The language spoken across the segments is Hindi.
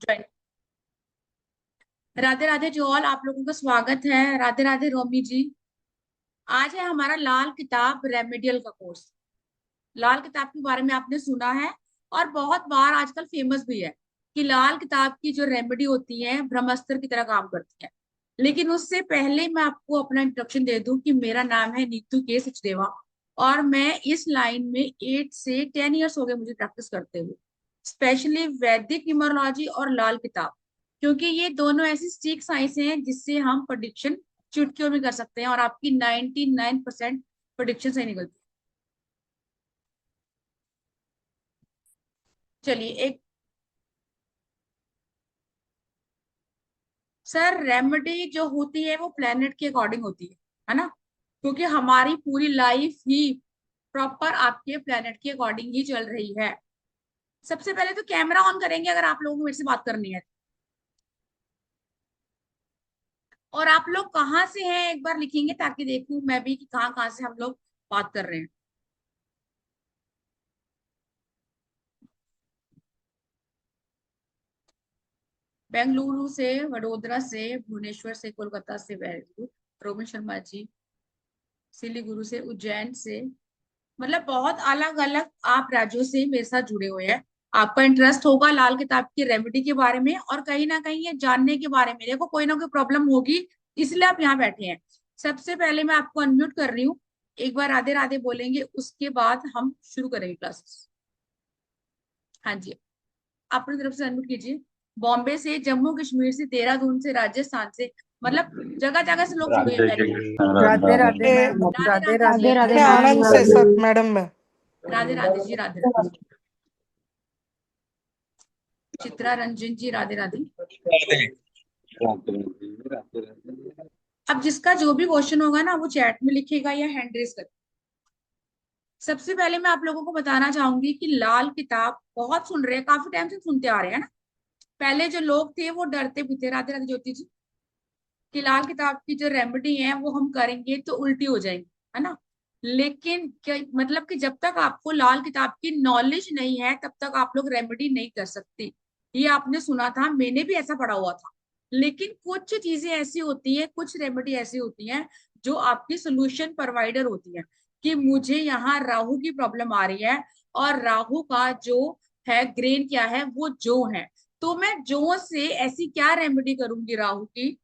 ज्वाइन। राधे राधे जो ऑल, आप लोगों का स्वागत है। राधे राधे रोमी जी। आज है हमारा लाल किताब रेमेडियल का कोर्स। लाल किताब के बारे में आपने सुना है और बहुत बार आजकल फेमस भी है कि लाल किताब की जो रेमेडी होती है ब्रह्मास्त्र की तरह काम करती है। लेकिन उससे पहले मैं आपको अपना इंट्रोडक्शन दे दूं कि मेरा नाम है नीतू के सचदेवा और मैं इस लाइन में 8 से 10 ईयर्स हो गए मुझे प्रैक्टिस करते हुए, स्पेशली वैदिक न्यूमरोलॉजी और लाल किताब, क्योंकि ये दोनों ऐसी स्टिक साइंस हैं जिससे हम प्रोडिक्शन चुटकियों में कर सकते हैं और आपकी 99% प्रोडिक्शन सही निकलती है। चलिए एक सर, रेमेडी जो होती है वो प्लेनेट के अकॉर्डिंग होती है ना, क्योंकि हमारी पूरी लाइफ ही प्रॉपर आपके प्लेनेट के अकॉर्डिंग ही चल रही है। सबसे पहले तो कैमरा ऑन करेंगे अगर आप लोगों को मेरे से बात करनी है। और आप लोग कहाँ से हैं एक बार लिखेंगे ताकि देखूं मैं भी कि कहाँ कहाँ से हम लोग बात कर रहे हैं। बेंगलुरु से, वडोदरा से, भुवनेश्वर से, कोलकाता से, very good. Roaming Sharma ji सिलीगुरु से, उज्जैन से, मतलब बहुत अलग अलग आप राज्यों से मेरे साथ जुड़े हुए हैं। आपका इंटरेस्ट होगा लाल किताब की रेमेडी के बारे में और कहीं ना कहीं ये जानने के बारे में, देखो कोई ना कोई प्रॉब्लम होगी इसलिए आप यहाँ बैठे हैं। सबसे पहले मैं आपको अनम्यूट कर रही हूँ, एक बार राधे राधे बोलेंगे उसके बाद हम शुरू करेंगे क्लासेस। हाँ जी, अपनी तरफ से अनम्यूट कीजिए। बॉम्बे से, जम्मू कश्मीर से, देहरादून से, राजस्थान से, मतलब जगह जगह से लोग जुड़े हैं। Radhe very good. Krishna Radhe Radha Radhe Rani. Ma'am. Radhe Radhe Radhe ji, Radhe Radhe Radhe ma'am. Radhe Radhe ma'am. Radhe Radhe Radhe. Radhe. Madam मैं। राधे राधे जी, राधे राधे। चित्रा रंजन जी, राधे राधे। राधे राधे राधे राधे। अब जिसका जो भी क्वेश्चन होगा ना वो चैट में लिखेगा या हैंड रेस कर। सबसे पहले मैं आप लोगों को बताना चाहूंगी कि लाल किताब बहुत सुन रहे हैं, काफी टाइम से सुनते आ रहे हैं ना। पहले जो लोग थे वो डरते भी थे, राधे राधे ज्योति जी, कि लाल किताब की जो रेमेडी है वो हम करेंगे तो उल्टी हो जाएंगी, है ना। लेकिन क्या मतलब कि जब तक आपको लाल किताब की नॉलेज नहीं है तब तक आप लोग रेमेडी नहीं कर सकते। ये आपने सुना था, मैंने भी ऐसा पढ़ा हुआ था। लेकिन कुछ चीजें ऐसी होती हैं, कुछ रेमेडी ऐसी होती हैं जो आपकी सोल्यूशन प्रोवाइडर होती है कि मुझे यहाँ राहु की प्रॉब्लम आ रही है और राहु का जो है ग्रेन क्या है, वो जो है, तो मैं जो से ऐसी क्या रेमेडी करूंगी राहु की।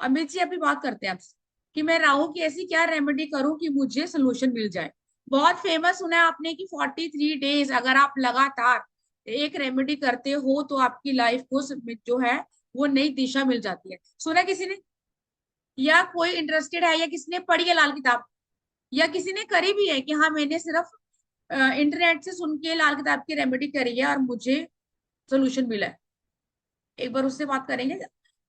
अमित जी अभी बात करते हैं आपसे कि मैं राहु की ऐसी क्या रेमेडी करूं कि मुझे सोल्यूशन मिल जाए। बहुत फेमस सुना है आपने कि 43 डेज अगर आप लगातार एक रेमेडी करते हो तो आपकी लाइफ को जो है वो नई दिशा मिल जाती है। सुना किसी ने? या कोई इंटरेस्टेड है या किसी ने पढ़ी है लाल किताब, या किसी ने करी भी है कि हाँ मैंने सिर्फ इंटरनेट से सुन के लाल किताब की रेमेडी करी है और मुझे सोल्यूशन मिला है। एक बार उससे बात करेंगे।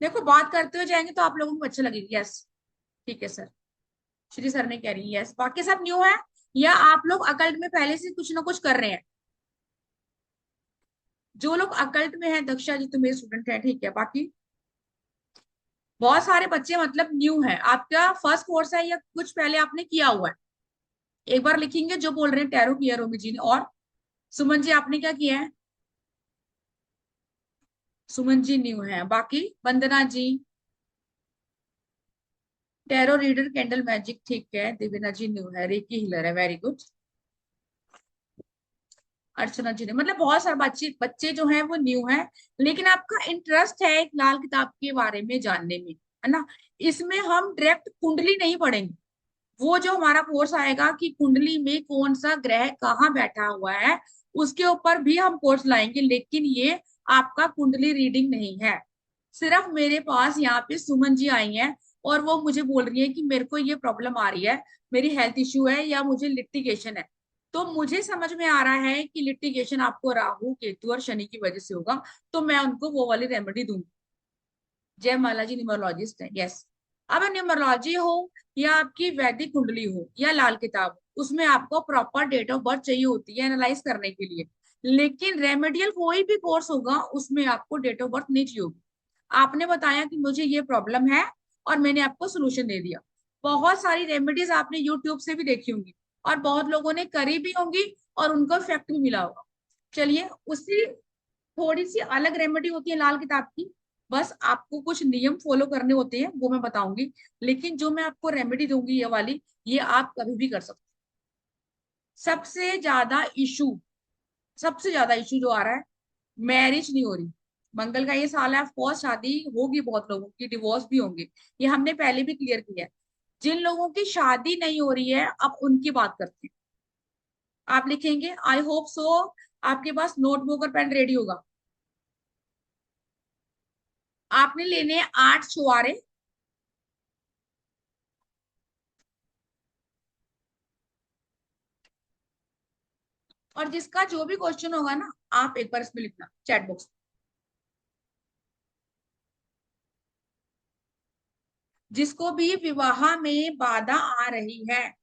देखो बात करते हुए जाएंगे तो आप लोगों को अच्छा लगेगा। यस, ठीक है सर। श्री सर ने कह रही है यस। बाकी सब न्यू है या आप लोग अकल्ट में पहले से कुछ ना कुछ कर रहे हैं? जो लोग अकल्ट में हैं, दक्षा जी तो मेरे स्टूडेंट हैं, ठीक है। बाकी बहुत सारे बच्चे मतलब न्यू है। आपका फर्स्ट कोर्स है या कुछ पहले आपने किया हुआ है? एक बार लिखेंगे जो बोल रहे हैं। टैरो किया रोमी जी ने, और सुमन जी आपने क्या किया है? सुमन जी न्यू है। बाकी वंदना जी, टैरो रीडर, कैंडल मैजिक, ठीक है। दिव्यना जी न्यू है। रेकी हीलर है, वेरी गुड। अर्चना जी ने, मतलब बहुत सारे बच्चे बच्चे जो हैं वो न्यू हैं। लेकिन आपका इंटरेस्ट है एक लाल किताब के बारे में जानने में, है ना। इसमें हम डायरेक्ट कुंडली नहीं पढ़ेंगे। वो जो हमारा कोर्स आएगा कि कुंडली में कौन सा ग्रह कहाँ बैठा हुआ है उसके ऊपर भी हम कोर्स लाएंगे, लेकिन ये आपका कुंडली रीडिंग नहीं है। सिर्फ मेरे पास यहाँ पे सुमन जी आई हैं और वो मुझे बोल रही है कि मेरे को ये प्रॉब्लम आ रही है, मेरी हेल्थ इश्यू है या मुझे लिटिगेशन है। तो मुझे समझ में आ रहा है कि लिटिगेशन आपको राहु केतु और शनि की वजह से होगा, तो मैं उनको वो वाली रेमेडी दूंगी। जय माला जी न्यूमरोलॉजिस्ट है, यस। अब न्यूमरोलॉजी हो या आपकी वैदिक कुंडली हो या लाल किताब, उसमें आपको प्रॉपर डेट ऑफ बर्थ चाहिए होती है एनालाइज करने के लिए। लेकिन रेमेडियल कोई भी कोर्स होगा उसमें आपको डेट ऑफ बर्थ नहीं चाहिए होगी। आपने बताया कि मुझे ये प्रॉब्लम है और मैंने आपको सोल्यूशन दे दिया। बहुत सारी रेमेडीज आपने यूट्यूब से भी देखी होंगी और बहुत लोगों ने करी भी होंगी और उनको इफेक्ट भी मिला होगा। चलिए, उससे थोड़ी सी अलग रेमेडी होती है लाल किताब की। बस आपको कुछ नियम फॉलो करने होते हैं, वो मैं बताऊंगी। लेकिन जो मैं आपको रेमेडी दूंगी ये वाली, ये आप कभी भी कर सकते हैं। सबसे ज्यादा इशू, सबसे ज्यादा इशू जो आ रहा है, मैरिज नहीं हो रही। मंगल का ये साल है, ऑफ कोर्स शादी होगी, बहुत लोगों की डिवोर्स भी होंगे, ये हमने पहले भी क्लियर किया है। जिन लोगों की शादी नहीं हो रही है, अब उनकी बात करते हैं। आप लिखेंगे, आई होप सो आपके पास नोटबुक और पेन रेडी होगा। आपने लेने हैं 8 छुआरे। और जिसका जो भी क्वेश्चन होगा ना, आप एक बार इसमें लिखना चैट बॉक्स। जिसको भी विवाह में बाधा आ रही है,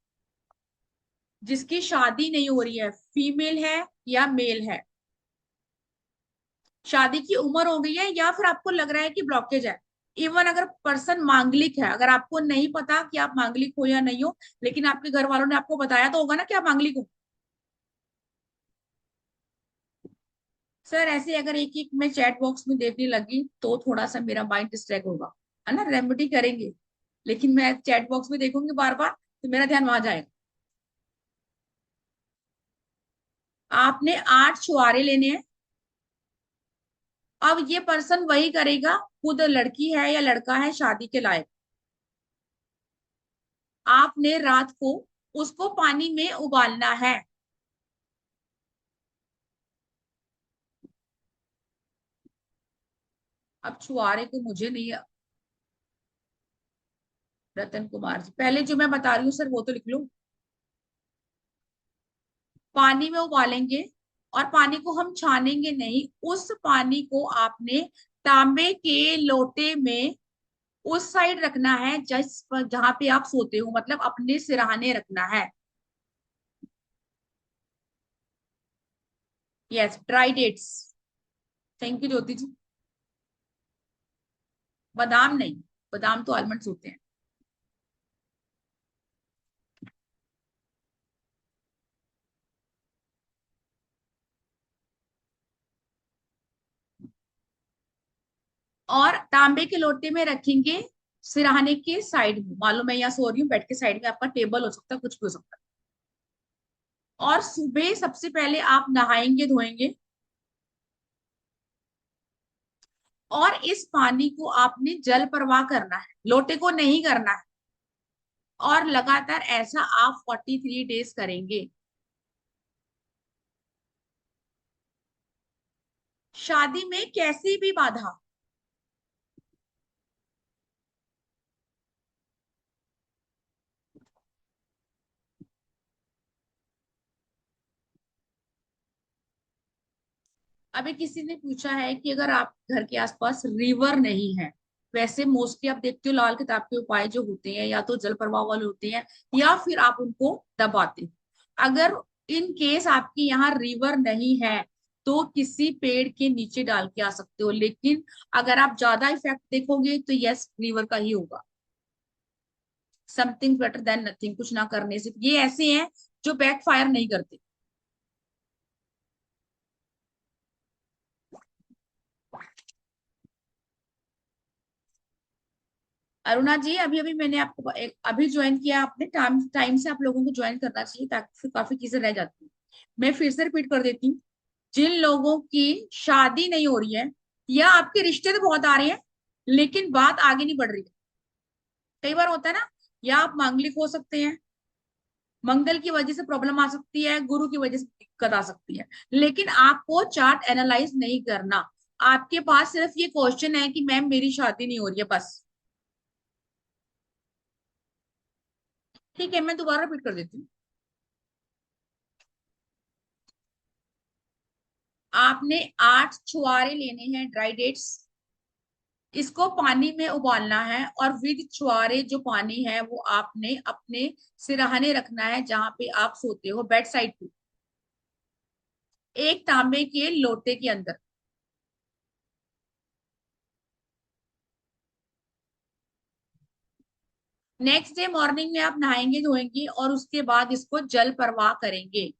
जिसकी शादी नहीं हो रही है, फीमेल है या मेल है, शादी की उम्र हो गई है, या फिर आपको लग रहा है कि ब्लॉकेज है। इवन अगर पर्सन मांगलिक है, अगर आपको नहीं पता कि आप मांगलिक हो या नहीं हो, लेकिन आपके घर वालों ने आपको बताया तो होगा ना कि आप मांगलिक हो। सर ऐसे अगर एक एक मैं चैट बॉक्स में देखने लगी तो थोड़ा सा मेरा माइंड डिस्ट्रैक्ट होगा, है ना, रेमेडी करेंगे। लेकिन मैं चैट बॉक्स में देखूंगी बार बार, तो मेरा ध्यान वहां जाएगा। आपने 8 छुआरे लेने हैं। अब ये पर्सन वही करेगा, खुद लड़की है या लड़का है शादी के लायक। आपने रात को उसको पानी में उबालना है। अब छुआरे को मुझे नहीं, रतन कुमार जी पहले जो मैं बता रही हूँ सर वो तो लिख लो। पानी में उबालेंगे, और पानी को हम छानेंगे नहीं, उस पानी को आपने तांबे के लोटे में उस साइड रखना है जिस पर जहां पे आप सोते हो, मतलब अपने सिरहाने रखना है। Yes, dry dates. Thank you Jyoti ji. बादाम नहीं, बादाम तो आलमंड्स होते हैं। और तांबे के लोटे में रखेंगे, सिरहाने के साइड में। मालूम मैं यहाँ सो रही हूँ, बेड के साइड में आपका टेबल हो सकता है, कुछ भी हो सकता है। और सुबह सबसे पहले आप नहाएंगे धोएंगे, और इस पानी को आपने जल प्रवाह करना है, लोटे को नहीं करना है। और लगातार ऐसा आप 43 डेज करेंगे। शादी में कैसी भी बाधा, अभी किसी ने पूछा है कि अगर आप घर के आसपास रिवर नहीं है, वैसे मोस्टली आप देखते हो लाल किताब के उपाय जो होते हैं या तो जल प्रवाह वाले होते हैं, या फिर आप उनको दबाते हो। अगर इन केस आपके यहाँ रिवर नहीं है, तो किसी पेड़ के नीचे डाल के आ सकते हो। लेकिन अगर आप ज्यादा इफेक्ट देखोगे तो यस, रिवर का ही होगा। समथिंग बेटर देन नथिंग, कुछ ना करने से। ये ऐसे हैं जो बैकफायर नहीं करते। अरुणा जी, अभी अभी मैंने आपको अभी ज्वाइन किया आपने, टाइम टाइम से आप लोगों को ज्वाइन करना चाहिए, ताकि फिर काफी चीजें रह जाती हैं। मैं फिर से रिपीट कर देती हूँ। जिन लोगों की शादी नहीं हो रही है, या आपके रिश्ते तो बहुत आ रहे हैं लेकिन बात आगे नहीं बढ़ रही है, कई बार होता है ना, या आप मांगलिक हो सकते हैं, मंगल की वजह से प्रॉब्लम आ सकती है, गुरु की वजह से दिक्कत आ सकती है, लेकिन आपको चार्ट एनालाइज नहीं करना। आपके पास सिर्फ ये क्वेश्चन है कि मैम मेरी शादी नहीं हो रही है, बस। ठीक है, मैं दोबारा रिपीट कर देती हूँ। आपने 8 छुआरे लेने हैं, ड्राई डेट्स। इसको पानी में उबालना है, और विद छुआरे जो पानी है वो आपने अपने सिरहाने रखना है जहां पे आप सोते हो, बेड साइड पे, एक तांबे के लोटे के अंदर। नेक्स्ट डे मॉर्निंग में आप नहाएंगे धोएंगे, और उसके बाद इसको जल प्रवाह करेंगे।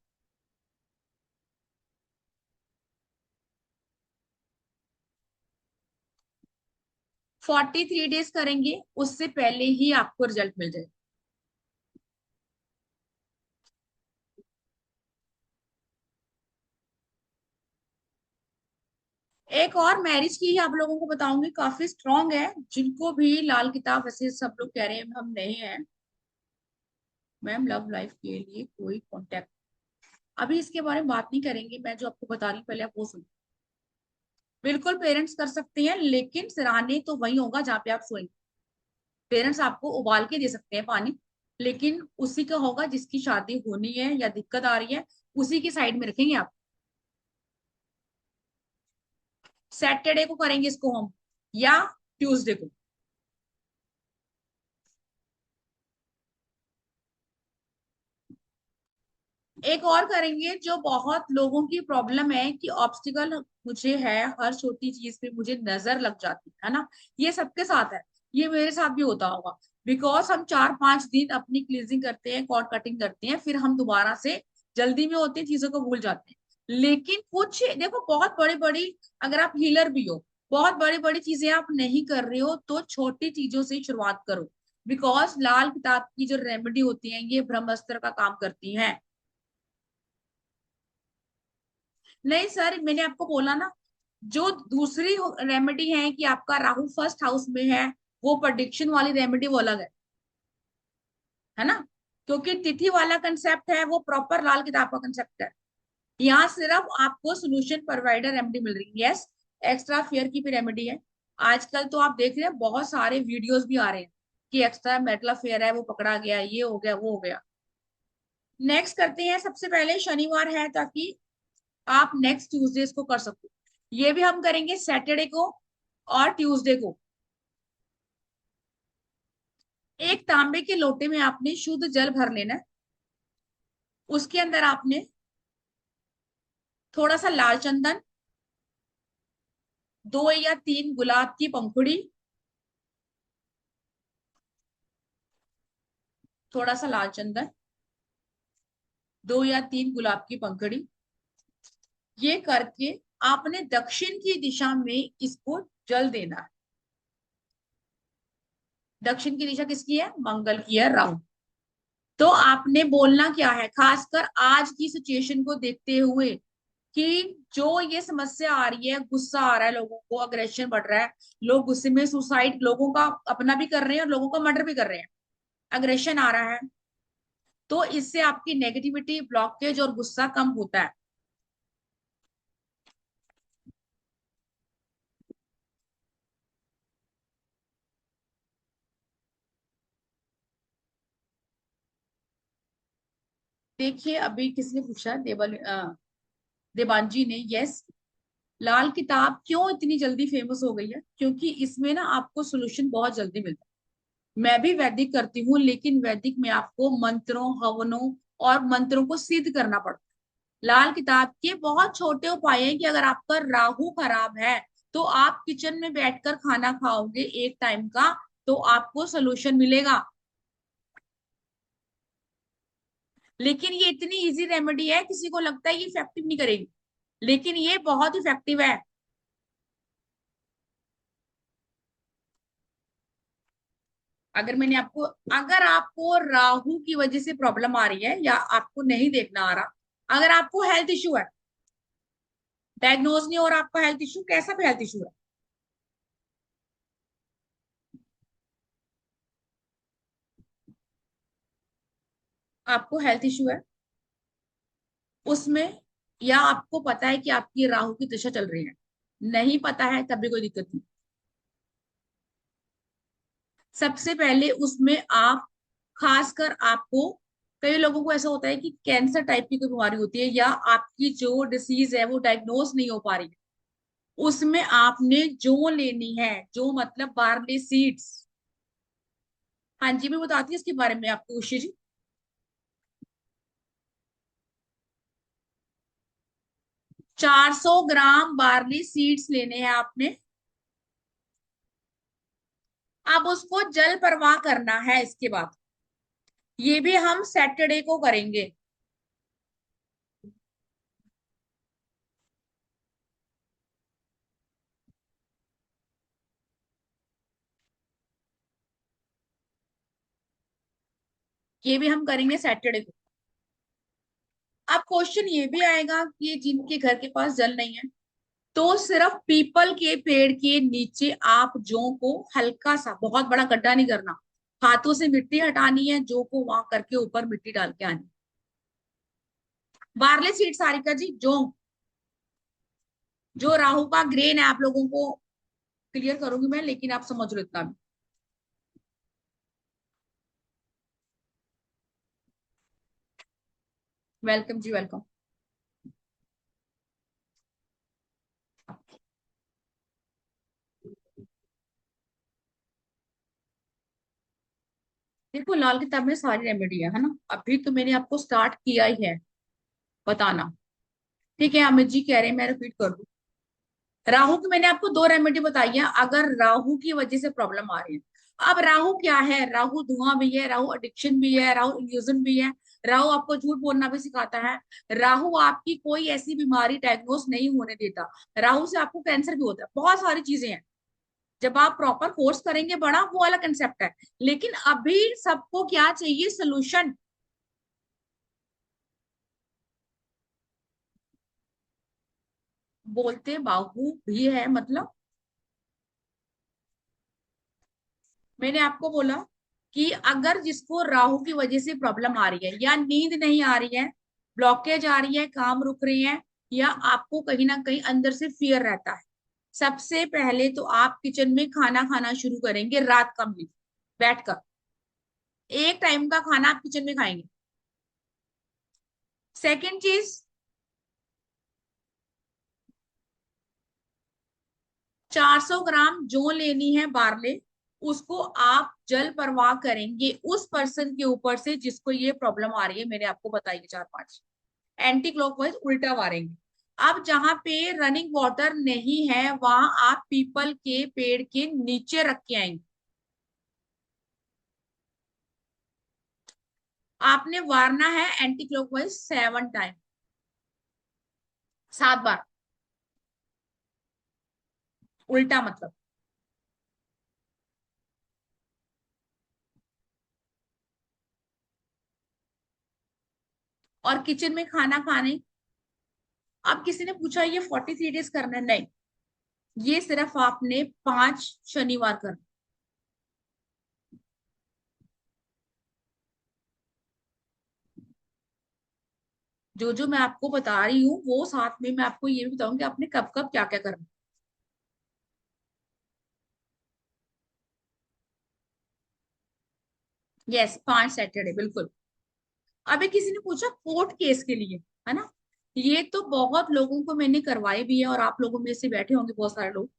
43 डेज करेंगे, उससे पहले ही आपको रिजल्ट मिल जाए। एक और मैरिज की ही आप लोगों को बताऊंगी, काफी स्ट्रांग है, जिनको भी लाल किताब, वैसे सब लोग कह रहे हैं हम नहीं है मैम, लव लाइफ के लिए कोई कांटेक्ट, अभी इसके बारे में बात नहीं करेंगे, मैं जो आपको बता रही हूँ पहले आप वो सुनो। बिल्कुल पेरेंट्स कर सकते हैं, लेकिन सराहनीय तो वही होगा जहाँ पे आप सोएंगे। पेरेंट्स आपको उबाल के दे सकते हैं पानी, लेकिन उसी का होगा जिसकी शादी होनी है या दिक्कत आ रही है, उसी की साइड में रखेंगे आप। सैटरडे को करेंगे इसको हम, या ट्यूसडे को। एक और करेंगे जो बहुत लोगों की प्रॉब्लम है कि ऑब्स्टिकल मुझे है, हर छोटी चीज पे मुझे नजर लग जाती है ना, ये सबके साथ है, ये मेरे साथ भी होता होगा। बिकॉज हम 4-5 दिन अपनी क्लींजिंग करते हैं, कॉर्ड कटिंग करते हैं, फिर हम दोबारा से जल्दी में होते हैं, चीजों को भूल जाते हैं। लेकिन कुछ देखो, बहुत बड़ी बड़ी, अगर आप हीलर भी हो, बहुत बड़ी बड़ी चीजें आप नहीं कर रहे हो, तो छोटी चीजों से ही शुरुआत करो। बिकॉज लाल किताब की जो रेमेडी होती है, ये ब्रह्मास्त्र का काम करती हैं। नहीं सर, मैंने आपको बोला ना, जो दूसरी रेमेडी है कि आपका राहु फर्स्ट हाउस में है, वो प्रेडिक्शन वाली रेमेडी वो अलग है ना। क्योंकि तिथि वाला कंसेप्ट है, वो प्रॉपर लाल किताब का कंसेप्ट है। यहाँ सिर्फ आपको सोल्यूशन प्रोवाइडर रेमेडी मिल रही है, यस। एक्स्ट्रा फेयर की भी रेमेडी है। आजकल तो आप देख रहे हैं बहुत सारे वीडियोस भी आ रहे हैं कि एक्स्ट्रा मेटल अफेयर है, वो पकड़ा गया, ये हो गया, वो हो गया। नेक्स्ट करते हैं, सबसे पहले शनिवार है, ताकि आप नेक्स्ट ट्यूसडे इसको कर सको। ये भी हम करेंगे सैटरडे को और ट्यूसडे को। एक तांबे के लोटे में आपने शुद्ध जल भर लेना है, उसके अंदर आपने थोड़ा सा लाल चंदन, 2 या 3 गुलाब की पंखुड़ी, थोड़ा सा लाल चंदन, 2 या 3 गुलाब की पंखुड़ी, ये करके आपने दक्षिण की दिशा में इसको जल देना है। दक्षिण की दिशा किसकी है? मंगल की है, राहु। तो आपने बोलना क्या है, खासकर आज की सिचुएशन को देखते हुए, कि जो ये समस्या आ रही है, गुस्सा आ रहा है लोगों को, अग्रेशन बढ़ रहा है, लोग गुस्से में सुसाइड लोगों का अपना भी कर रहे हैं और लोगों का मर्डर भी कर रहे हैं, अग्रेशन आ रहा है, तो इससे आपकी नेगेटिविटी, ब्लॉकेज और गुस्सा कम होता है। देखिए, अभी किसने पूछा, देवांजी ने, यस। लाल किताब क्यों इतनी जल्दी फेमस हो गई है? क्योंकि इसमें ना आपको सोल्यूशन बहुत जल्दी मिलता है। मैं भी वैदिक करती हूँ, लेकिन वैदिक में आपको मंत्रों, हवनों और मंत्रों को सिद्ध करना पड़ता है। लाल किताब के बहुत छोटे उपाय हैं कि अगर आपका राहु खराब है, तो आप किचन में बैठकर खाना खाओगे एक टाइम का, तो आपको सोल्यूशन मिलेगा। लेकिन ये इतनी इजी रेमेडी है, किसी को लगता है ये इफेक्टिव नहीं करेगी, लेकिन ये बहुत इफेक्टिव है। अगर आपको राहु की वजह से प्रॉब्लम आ रही है, या आपको नहीं देखना आ रहा, अगर आपको हेल्थ इशू है, डायग्नोज नहीं हो रहा आपका हेल्थ इशू, कैसा भी हेल्थ इशू है, आपको हेल्थ इशू है उसमें, या आपको पता है कि आपकी राहु की दशा चल रही है, नहीं पता है तब भी कोई दिक्कत नहीं। सबसे पहले उसमें आप, खासकर आपको, कई लोगों को ऐसा होता है कि कैंसर टाइप की कोई बीमारी होती है, या आपकी जो डिसीज है वो डायग्नोज नहीं हो पा रही है, उसमें आपने जो लेनी है, जो मतलब बार्ले सीड्स। हाँ जी, मैं बताती हूँ इसके बारे में आपको, उषा जी। 400 ग्राम बार्ली सीड्स लेने हैं आपने। अब उसको जल प्रवाह करना है इसके बाद, ये भी हम सैटरडे को करेंगे। ये भी हम करेंगे सैटरडे को। अब क्वेश्चन ये भी आएगा कि जिनके घर के पास जल नहीं है, तो सिर्फ पीपल के पेड़ के नीचे आप जौ को हल्का सा, बहुत बड़ा गड्ढा नहीं करना, हाथों से मिट्टी हटानी है, जौ को वहां करके ऊपर मिट्टी डाल के आनी। बार्ले सीड सारिका जी, जौ, जो राहु का ग्रेन है, आप लोगों को क्लियर करूंगी मैं, लेकिन आप समझ लो इतना भी। वेलकम जी, वेलकम। देखो, लाल किताब में सारी रेमेडी है ना, अभी तो मैंने आपको स्टार्ट किया ही है बताना। ठीक है, अमित जी कह रहे हैं, मैं रिपीट कर दूं। राहु की मैंने आपको दो रेमेडी बताई है, अगर राहु की वजह से प्रॉब्लम आ रही है। अब राहु क्या है? राहु धुआं भी है, राहु एडिक्शन भी है, राहु इल्यूजन भी है, राहु आपको झूठ बोलना भी सिखाता है, राहु आपकी कोई ऐसी बीमारी डायग्नोस नहीं होने देता, राहु से आपको कैंसर भी होता है, बहुत सारी चीजें हैं। जब आप प्रॉपर कोर्स करेंगे बड़ा, वो अलग कंसेप्ट है। लेकिन अभी सबको क्या चाहिए? सोल्यूशन। बोलते बाहु भी है मतलब, मैंने आपको बोला कि अगर जिसको राहु की वजह से प्रॉब्लम आ रही है, या नींद नहीं आ रही है, ब्लॉकेज आ रही है, काम रुक रही है, या आपको कहीं ना कहीं अंदर से फियर रहता है, सबसे पहले तो आप किचन में खाना खाना शुरू करेंगे रात का मील बैठकर। एक टाइम का खाना आप किचन में खाएंगे। सेकेंड चीज, 400 ग्राम जो लेनी है बार्ले, उसको आप जल प्रवाह करेंगे उस पर्सन के ऊपर से जिसको ये प्रॉब्लम आ रही है, मैंने आपको बताई है चार पांच। एंटी क्लॉकवाइज उल्टा मारेंगे। अब जहां पे रनिंग वाटर नहीं है, वहां आप पीपल के पेड़ के नीचे रख के आएंगे। आपने वारना है एंटी क्लॉकवाइज 7 टाइम, 7 बार, उल्टा मतलब। और किचन में खाना खाने, अब किसी ने पूछा ये 43 डेज करना है? नहीं, ये सिर्फ आपने 5 शनिवार करना। जो जो मैं आपको बता रही हूँ, वो साथ में मैं आपको ये भी बताऊंगी आपने कब कब क्या क्या करना। यस, 5 सैटरडे बिल्कुल। अभी किसी ने पूछा कोर्ट केस के लिए, है ना, ये तो बहुत लोगों को मैंने करवाई भी है, और आप लोगों में से बैठे होंगे बहुत सारे लोग।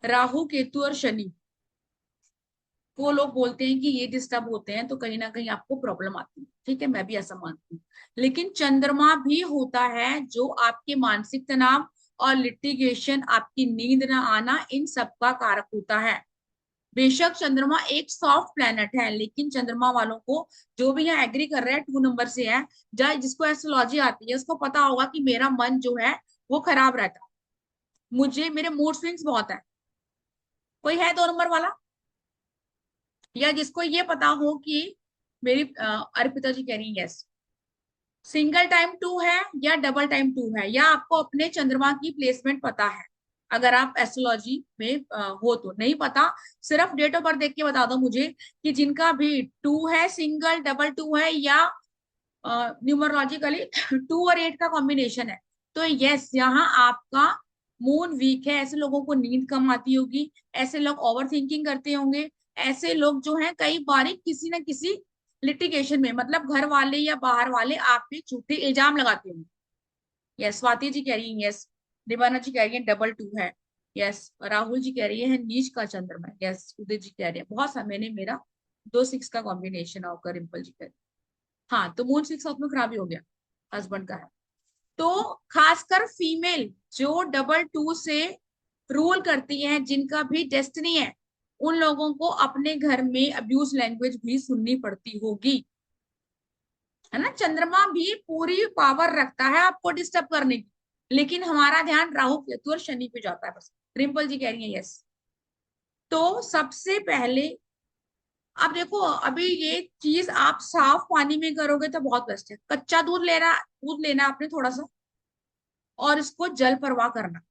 राहु केतु और शनि, वो लोग बोलते हैं कि ये डिस्टर्ब होते हैं तो कहीं ना कहीं आपको प्रॉब्लम आती है। ठीक है, मैं भी ऐसा मानती हूँ। लेकिन चंद्रमा भी होता है जो आपके मानसिक तनाव और लिटिगेशन, आपकी नींद ना आना, इन सब का कारक होता है। बेशक चंद्रमा एक सॉफ्ट प्लेनेट है, लेकिन चंद्रमा वालों को, जो भी यहाँ एग्री कर रहे हैं 2 नंबर से है, जहाँ जिसको एस्ट्रोलॉजी आती है, उसको पता होगा कि मेरा मन जो है वो खराब रहता है, मुझे मेरे मूड स्विंग्स बहुत है। कोई है 2 नंबर वाला? या जिसको ये पता हो कि मेरी अर्पिता जी कह रही है यस, सिंगल टाइम टू है या डबल टाइम टू है, या आपको अपने चंद्रमा की प्लेसमेंट पता है? अगर आप एस्ट्रोलॉजी में हो तो। नहीं पता, सिर्फ डेट ऑफ बर्थ देख के बता दो मुझे कि जिनका भी टू है, सिंगल डबल टू है, या न्यूमरोलॉजिकली 2 और 8 का कॉम्बिनेशन है, तो यस, यहाँ आपका मून वीक है। ऐसे लोगों को नींद कम आती होगी, ऐसे लोग ओवर थिंकिंग करते होंगे, ऐसे लोग जो हैं कई बार किसी ना किसी लिटिगेशन में, मतलब घर वाले या बाहर वाले आप पे झूठे इल्जाम लगाते होंगे। यस, स्वाति जी कह रही है यस, दिवाना जी कह रही है डबल टू है, यस, राहुल जी कह रही है नीच का चंद्रमा है, यस, उदय जी कह रहे हैं बहुत सा, मैंने मेरा 2 6 का कॉम्बिनेशन होकर, रिम्पल जी कह रही है। हाँ, तो मून 6 साथ में खराब ही हो गया, हस्बैंड का है। तो खासकर फीमेल जो डबल टू से रूल करती हैं, जिनका भी डेस्टिनी है, उन लोगों को अपने घर में अब्यूज लैंग्वेज भी सुननी पड़ती होगी, है ना। चंद्रमा भी पूरी पावर रखता है आपको डिस्टर्ब करने की, लेकिन हमारा ध्यान राहु केतु और शनि पे जाता है बस। रिम्पल जी कह रही है यस। तो सबसे पहले अब देखो, अभी ये चीज आप साफ पानी में करोगे तो बहुत बेस्ट है। कच्चा दूध लेना आपने थोड़ा सा, और इसको जल परवाह करना।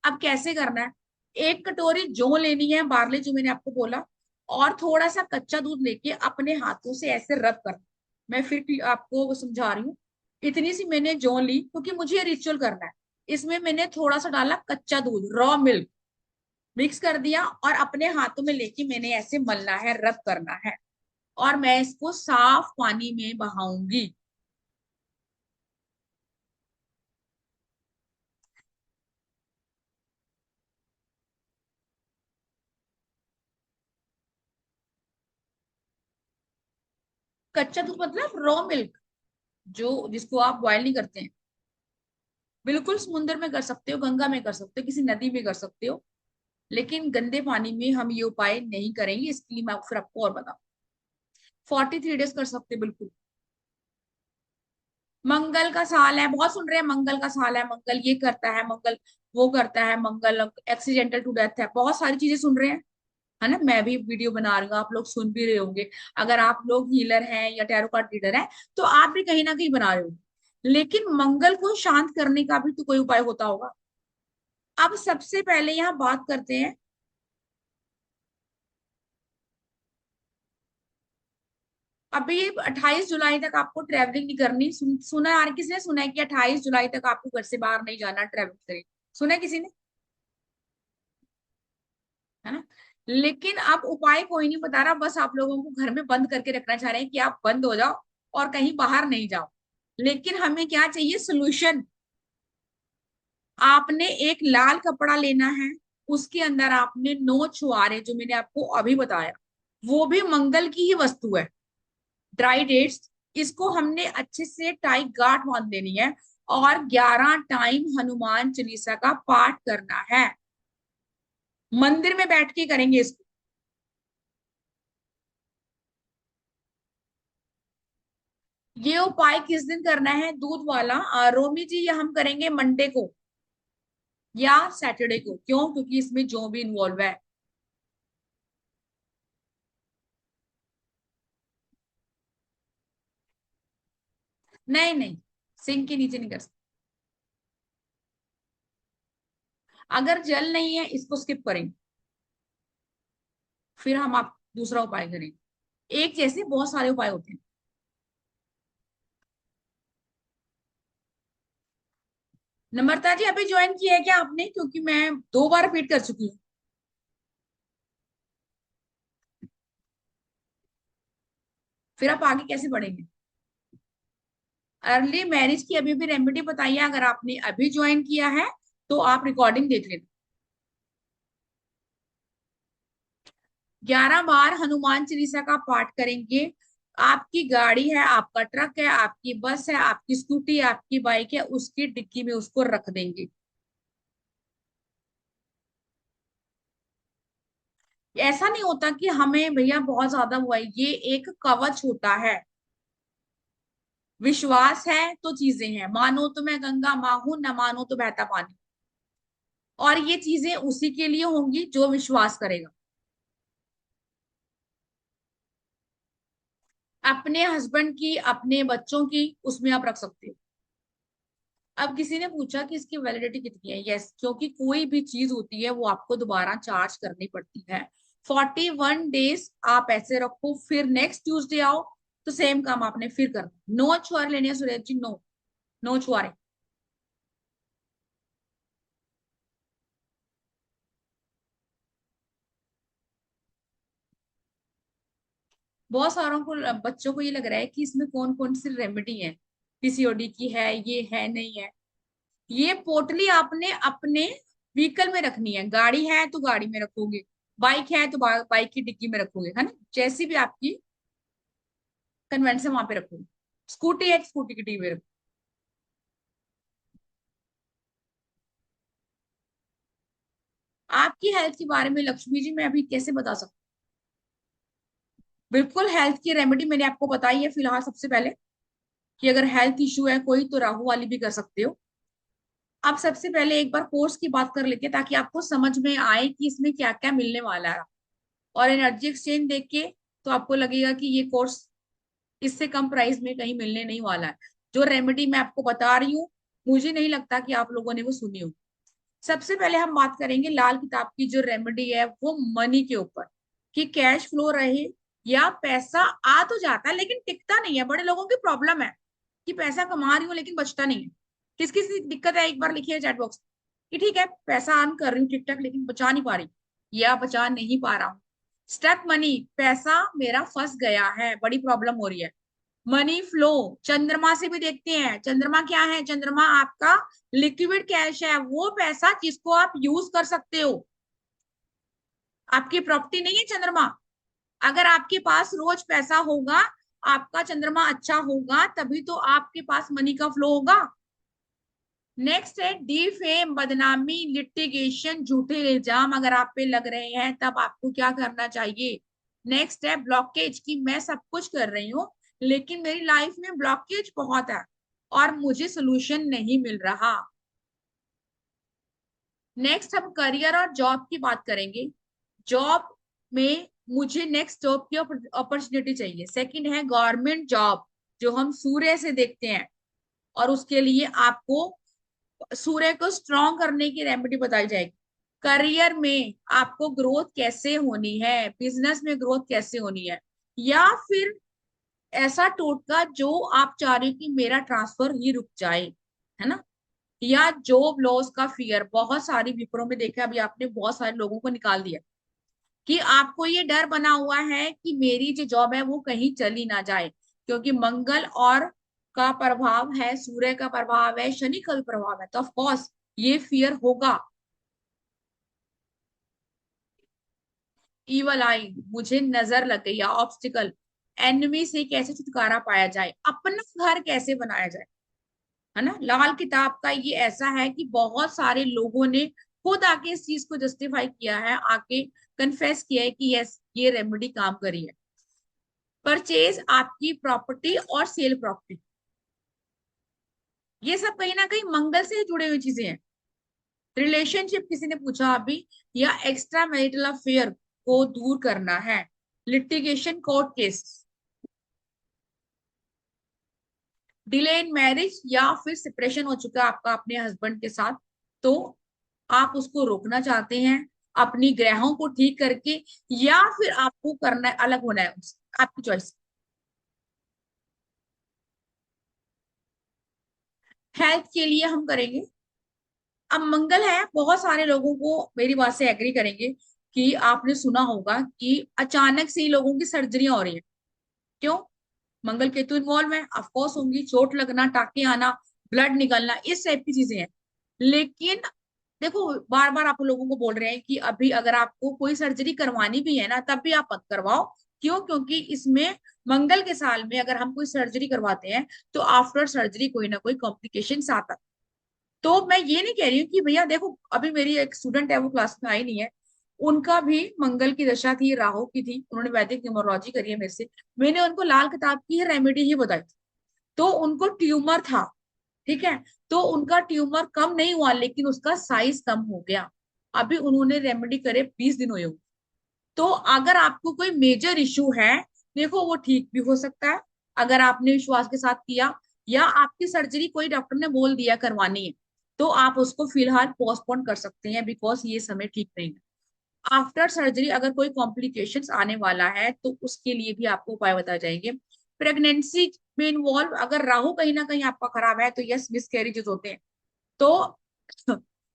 अब कैसे करना है? एक कटोरी जौ लेनी है, बार्ले जो मैंने आपको बोला, और थोड़ा सा कच्चा दूध लेके अपने हाथों से ऐसे रब करना। मैं फिर आपको वो समझा रही हूँ। इतनी सी मैंने जौ ली क्योंकि मुझे ये रिचुअल करना है। इसमें मैंने थोड़ा सा डाला कच्चा दूध, रॉ मिल्क, मिक्स कर दिया, और अपने हाथों में लेके मैंने ऐसे मलना है, रब करना है, और मैं इसको साफ पानी में बहाऊंगी। कच्चा दूध मतलब रॉ मिल्क, जो जिसको आप बॉयल नहीं करते हैं। बिल्कुल समुद्र में कर सकते हो, गंगा में कर सकते हो, किसी नदी में कर सकते हो, लेकिन गंदे पानी में हम ये उपाय नहीं करेंगे। इसके लिए मैं फिर आपको और बताऊं। 43 डेज कर सकते हो, बिल्कुल। मंगल का साल है, बहुत सुन रहे हैं, मंगल का साल है, मंगल ये करता है, मंगल वो करता है, मंगल एक्सीडेंटल टू डेथ है, बहुत सारी चीजें सुन रहे हैं, है ना। मैं भी वीडियो बना रही हूँ, आप लोग सुन भी रहे होंगे। अगर आप लोग हीलर हैं या टैरो कार्ड रीडर हैं तो आप भी कहीं ना कहीं बना रहे होंगे। लेकिन मंगल को शांत करने का भी तो कोई उपाय होता होगा। अब सबसे पहले यहाँ बात करते हैं। अभी 28 जुलाई तक आपको ट्रेवलिंग नहीं करनी। सुना यार, किसी ने सुना है कि 28 जुलाई तक आपको घर से बाहर नहीं जाना, ट्रेवलिंग करें? सुना है किसी ने? है ना। लेकिन अब उपाय कोई नहीं बता रहा, बस आप लोगों को घर में बंद करके रखना चाह रहे हैं कि आप बंद हो जाओ और कहीं बाहर नहीं जाओ। लेकिन हमें क्या चाहिए? सोल्यूशन। आपने एक लाल कपड़ा लेना है, उसके अंदर आपने 9 छुआरे, जो मैंने आपको अभी बताया, वो भी मंगल की ही वस्तु है, ड्राई डेट्स, इसको हमने अच्छे से टाइट गांठ बांध देनी है, और 11 टाइम हनुमान चालीसा का पाठ करना है। मंदिर में बैठ के करेंगे इसको। ये उपाय किस दिन करना है? दूध वाला रोमी जी, ये हम करेंगे मंडे को या सैटरडे को। क्यों? क्योंकि इसमें जो भी इन्वॉल्व है। नहीं नहीं, सिंक के नीचे नहीं कर सकते। अगर जल नहीं है, इसको स्किप करेंगे, फिर हम आप दूसरा उपाय करेंगे। एक जैसे बहुत सारे उपाय होते हैं। नम्रता जी, अभी ज्वाइन किया है क्या आपने? क्योंकि मैं 2 बार रिपीट कर चुकी हूँ। फिर आप आगे कैसे बढ़ेंगे? अर्ली मैरिज की अभी भी रेमेडी बताइए, अगर आपने अभी ज्वाइन किया है तो आप रिकॉर्डिंग देख लेना। 11 बार हनुमान चालीसा का पाठ करेंगे। आपकी गाड़ी है, आपका ट्रक है, आपकी बस है, आपकी स्कूटी है, आपकी बाइक है, उसकी डिक्की में उसको रख देंगे। ऐसा नहीं होता कि हमें भैया बहुत ज्यादा हुआ है, ये एक कवच होता है। विश्वास है तो चीजें हैं, मानो तो मैं गंगा माँ हूं, न मानो तो बहता पानी। और ये चीजें उसी के लिए होंगी जो विश्वास करेगा। अपने हस्बैंड की, अपने बच्चों की, उसमें आप रख सकते हो। अब किसी ने पूछा कि इसकी वैलिडिटी कितनी है? यस, क्योंकि कोई भी चीज होती है वो आपको दोबारा चार्ज करनी पड़ती है। 41 डेज आप ऐसे रखो, फिर नेक्स्ट ट्यूसडे आओ तो सेम काम आपने फिर करना। 9 छुआरे लेने हैं सुरेश जी, 9 छुआरे। बहुत सारों को, बच्चों को ये लग रहा है कि इसमें कौन कौन सी रेमेडी है, पीसीओडी की है, ये है नहीं है। ये पोटली आपने अपने व्हीकल में रखनी है। गाड़ी है तो गाड़ी में रखोगे, बाइक है तो बाइक की डिक्की में रखोगे, है ना, जैसी भी आपकी कन्वेंशन वहां पे रखोगे। स्कूटी है तो स्कूटी की डिक्की में रखो। आपकी हेल्थ के बारे में लक्ष्मी जी मैं अभी कैसे बता सकती हूँ? बिल्कुल, हेल्थ की रेमेडी मैंने आपको बताई है फिलहाल। सबसे पहले कि अगर हेल्थ इशू है कोई तो राहु वाली भी कर सकते हो। अब सबसे पहले एक बार कोर्स की बात कर लेते हैं, ताकि आपको समझ में आए कि इसमें क्या क्या मिलने वाला है। और एनर्जी एक्सचेंज देख के तो आपको लगेगा कि ये कोर्स इससे कम प्राइस में कहीं मिलने नहीं वाला है। जो रेमेडी मैं आपको बता रही हूँ, मुझे नहीं लगता कि आप लोगों ने वो सुनी हो। सबसे पहले हम बात करेंगे लाल किताब की जो रेमेडी है वो मनी के ऊपर, कि कैश फ्लो रहे, या पैसा आ तो जाता है लेकिन टिकता नहीं है। बड़े लोगों की प्रॉब्लम है कि पैसा कमा रही हूँ लेकिन बचता नहीं है। किस किस की दिक्कत है एक बार लिखिए चैट बॉक्स कि ठीक है पैसा अर्न कर रही हूँ ठीक ठाक लेकिन बचा नहीं पा रही या बचा नहीं पा रहा हूँ। स्टक मनी, पैसा मेरा फंस गया है, बड़ी प्रॉब्लम हो रही है। मनी फ्लो, चंद्रमा से भी देखते हैं। चंद्रमा क्या है? चंद्रमा आपका लिक्विड कैश है, वो पैसा जिसको आप यूज कर सकते हो। आपकी प्रॉपर्टी नहीं है चंद्रमा। अगर आपके पास रोज पैसा होगा, आपका चंद्रमा अच्छा होगा, तभी तो आपके पास मनी का फ्लो होगा। नेक्स्ट है डिफेम, बदनामी, लिटिगेशन, झूठे इल्जाम अगर आप पे लग रहे हैं तब आपको क्या करना चाहिए। नेक्स्ट है ब्लॉकेज, कि मैं सब कुछ कर रही हूँ लेकिन मेरी लाइफ में ब्लॉकेज बहुत है और मुझे सोल्यूशन नहीं मिल रहा। नेक्स्ट हम करियर और जॉब की बात करेंगे। जॉब में मुझे नेक्स्ट जॉब की अपॉर्चुनिटी चाहिए। सेकंड है गवर्नमेंट जॉब, जो हम सूर्य से देखते हैं, और उसके लिए आपको सूर्य को स्ट्रॉन्ग करने की रेमेडी बताई जाएगी। करियर में आपको ग्रोथ कैसे होनी है, बिजनेस में ग्रोथ कैसे होनी है, या फिर ऐसा टोटका जो आप चाह रहे हो कि मेरा ट्रांसफर ही रुक जाए, है ना। या जॉब लॉस का फियर, बहुत सारी विप्रो में देखा अभी आपने बहुत सारे लोगों को निकाल दिया, कि आपको ये डर बना हुआ है कि मेरी जो जॉब है वो कहीं चली ना जाए, क्योंकि मंगल और का प्रभाव है, सूर्य का प्रभाव है, शनि का भी प्रभाव है, तो ऑफ कोर्स ये फियर होगा। इवल आई, मुझे नजर लग गई, या ऑब्स्टिकल, एनिमी से कैसे छुटकारा पाया जाए, अपना घर कैसे बनाया जाए, है ना। लाल किताब का ये ऐसा है कि बहुत सारे लोगों ने खुद आके इस चीज को जस्टिफाई किया है, आके कन्फेस किया है कि यस ये रेमेडी काम करी है। परचेज आपकी प्रॉपर्टी और सेल प्रॉपर्टी, ये सब कहीं ना कहीं मंगल से जुड़ी हुई चीजें हैं। रिलेशनशिप किसी ने पूछा अभी, या एक्स्ट्रा मैरिटल अफेयर को दूर करना है। Litigation court case, delay in marriage, या फिर सेपरेशन हो चुका है आपका अपने हस्बैंड के साथ, तो आप उसको रोकना चाहते हैं अपनी ग्रहों को ठीक करके, या फिर आपको करना है अलग होना है उससे, आपकी चॉइस। हेल्थ के लिए हम करेंगे, अब मंगल है, बहुत सारे लोगों को मेरी बात से एग्री करेंगे कि आपने सुना होगा कि अचानक से ही लोगों की सर्जरियां हो रही है। क्यों? मंगल केतु इन्वॉल्व है, ऑफ कोर्स होंगी, चोट लगना, टाके आना, ब्लड निकलना, इस टाइप की चीजें हैं। लेकिन देखो बार बार आप लोगों को बोल रहे हैं कि अभी अगर आपको कोई सर्जरी करवानी भी है ना तब भी आप मत करवाओ। क्यों? क्योंकि इसमें मंगल के साल में अगर हम कोई सर्जरी करवाते हैं तो आफ्टर सर्जरी कोई ना कोई कॉम्प्लिकेशन आता है। तो मैं ये नहीं कह रही हूँ कि भैया देखो, अभी मेरी एक स्टूडेंट है वो क्लास में आई नहीं है, उनका भी मंगल की दशा थी, राहु की थी, उन्होंने वैदिक न्यूमरोलॉजी करी है मेरे से, मैंने उनको लाल किताब की रेमेडी ही बताई थी। तो उनको ट्यूमर था, ठीक है, तो उनका ट्यूमर कम नहीं हुआ लेकिन उसका साइज कम हो गया। अभी उन्होंने रेमेडी करे 20 दिन हुए हुए। तो अगर आपको कोई मेजर इशू है, देखो वो ठीक भी हो सकता है अगर आपने विश्वास के साथ किया, या आपकी सर्जरी कोई डॉक्टर ने बोल दिया करवानी है, तो आप उसको फिलहाल पोस्टपोन कर सकते हैं, बिकॉज ये समय ठीक नहीं है। आफ्टर सर्जरी अगर कोई कॉम्प्लिकेशंस आने वाला है तो उसके लिए भी आपको उपाय बताए जाएंगे। प्रेगनेंसी में इन्वॉल्व अगर राहु कहीं ना कहीं आपका खराब है तो यस मिसकैरेजेस होते हैं, तो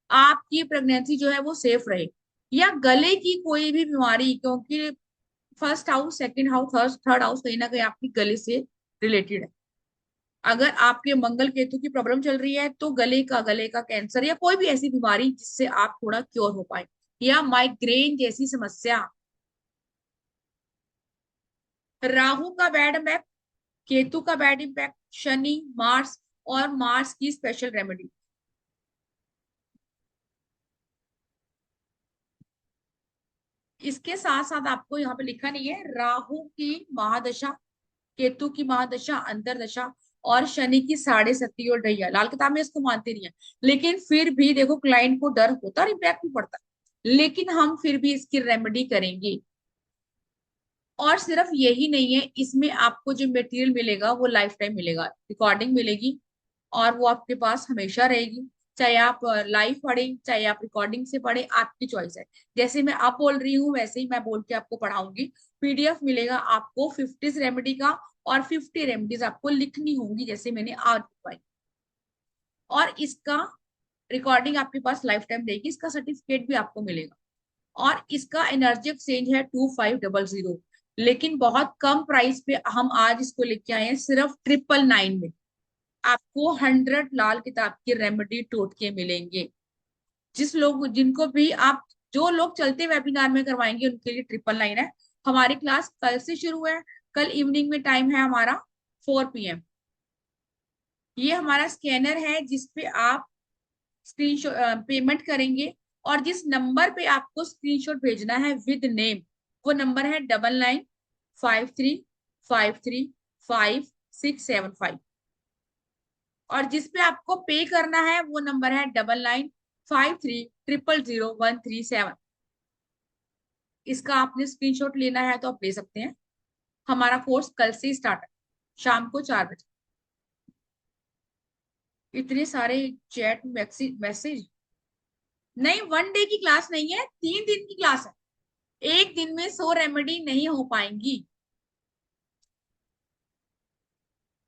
आपकी प्रेगनेंसी जो है वो सेफ रहे। या गले की कोई भी बीमारी, क्योंकि first house, second house, third third house कहीं ना कहीं आपकी गले से रिलेटेड है। अगर आपके मंगल केतु की प्रॉब्लम चल रही है तो गले का कैंसर या कोई भी ऐसी बीमारी जिससे आप थोड़ा क्योर हो पाए, या माइग्रेन जैसी समस्या। राहु का बैड इम्पैक्ट, केतु का बैड इम्पैक्ट, शनि, मार्स, और मार्स की स्पेशल रेमेडी। इसके साथ साथ आपको यहाँ पे लिखा नहीं है, राहु की महादशा, केतु की महादशा अंतरदशा, और शनि की 7.5 और ढैया, लाल किताब में इसको मानते नहीं है, लेकिन फिर भी देखो क्लाइंट को डर होता है और इम्पैक्ट भी पड़ता है, लेकिन हम फिर भी इसकी रेमेडी करेंगे। और सिर्फ यही नहीं है, इसमें आपको जो मटेरियल मिलेगा वो लाइफ टाइम मिलेगा, रिकॉर्डिंग मिलेगी और वो आपके पास हमेशा रहेगी। चाहे आप लाइव पढ़ें, चाहे आप रिकॉर्डिंग से पढ़ें, आपकी चॉइस है। जैसे मैं आप बोल रही हूँ वैसे ही मैं बोल के आपको पढ़ाऊंगी। पीडीएफ मिलेगा आपको 50 रेमेडी का, और 50 रेमेडीज आपको लिखनी होंगी जैसे मैंने आज बताई। और इसका रिकॉर्डिंग आपके पास लाइफ टाइम रहेगी, इसका सर्टिफिकेट भी आपको मिलेगा। और इसका एनर्जी एक्सचेंज है 2500, लेकिन बहुत कम प्राइस पे हम आज इसको लेके आए हैं, सिर्फ 999 में आपको 100 लाल किताब की रेमेडी टोटके मिलेंगे। जिनको भी आप, जो लोग चलते वेबिनार में करवाएंगे उनके लिए 999 है। हमारी क्लास कल से शुरू है, कल इवनिंग में टाइम है हमारा 4 PM। ये हमारा स्कैनर है जिसपे आप स्क्रीनशॉट पेमेंट करेंगे, और जिस नंबर पे आपको स्क्रीनशॉट भेजना है विद नेम, वो नंबर है 9953535675। और जिस पे आपको पे करना है वो नंबर है 9953000137। इसका आपने स्क्रीनशॉट लेना है तो आप ले सकते हैं। हमारा कोर्स कल से स्टार्ट है, शाम को 4 बजे। इतने सारे चैट मैसेज। नहीं, 1 डे की क्लास नहीं है, 3 दिन की क्लास है। एक दिन में 100 रेमेडी नहीं हो पाएंगी,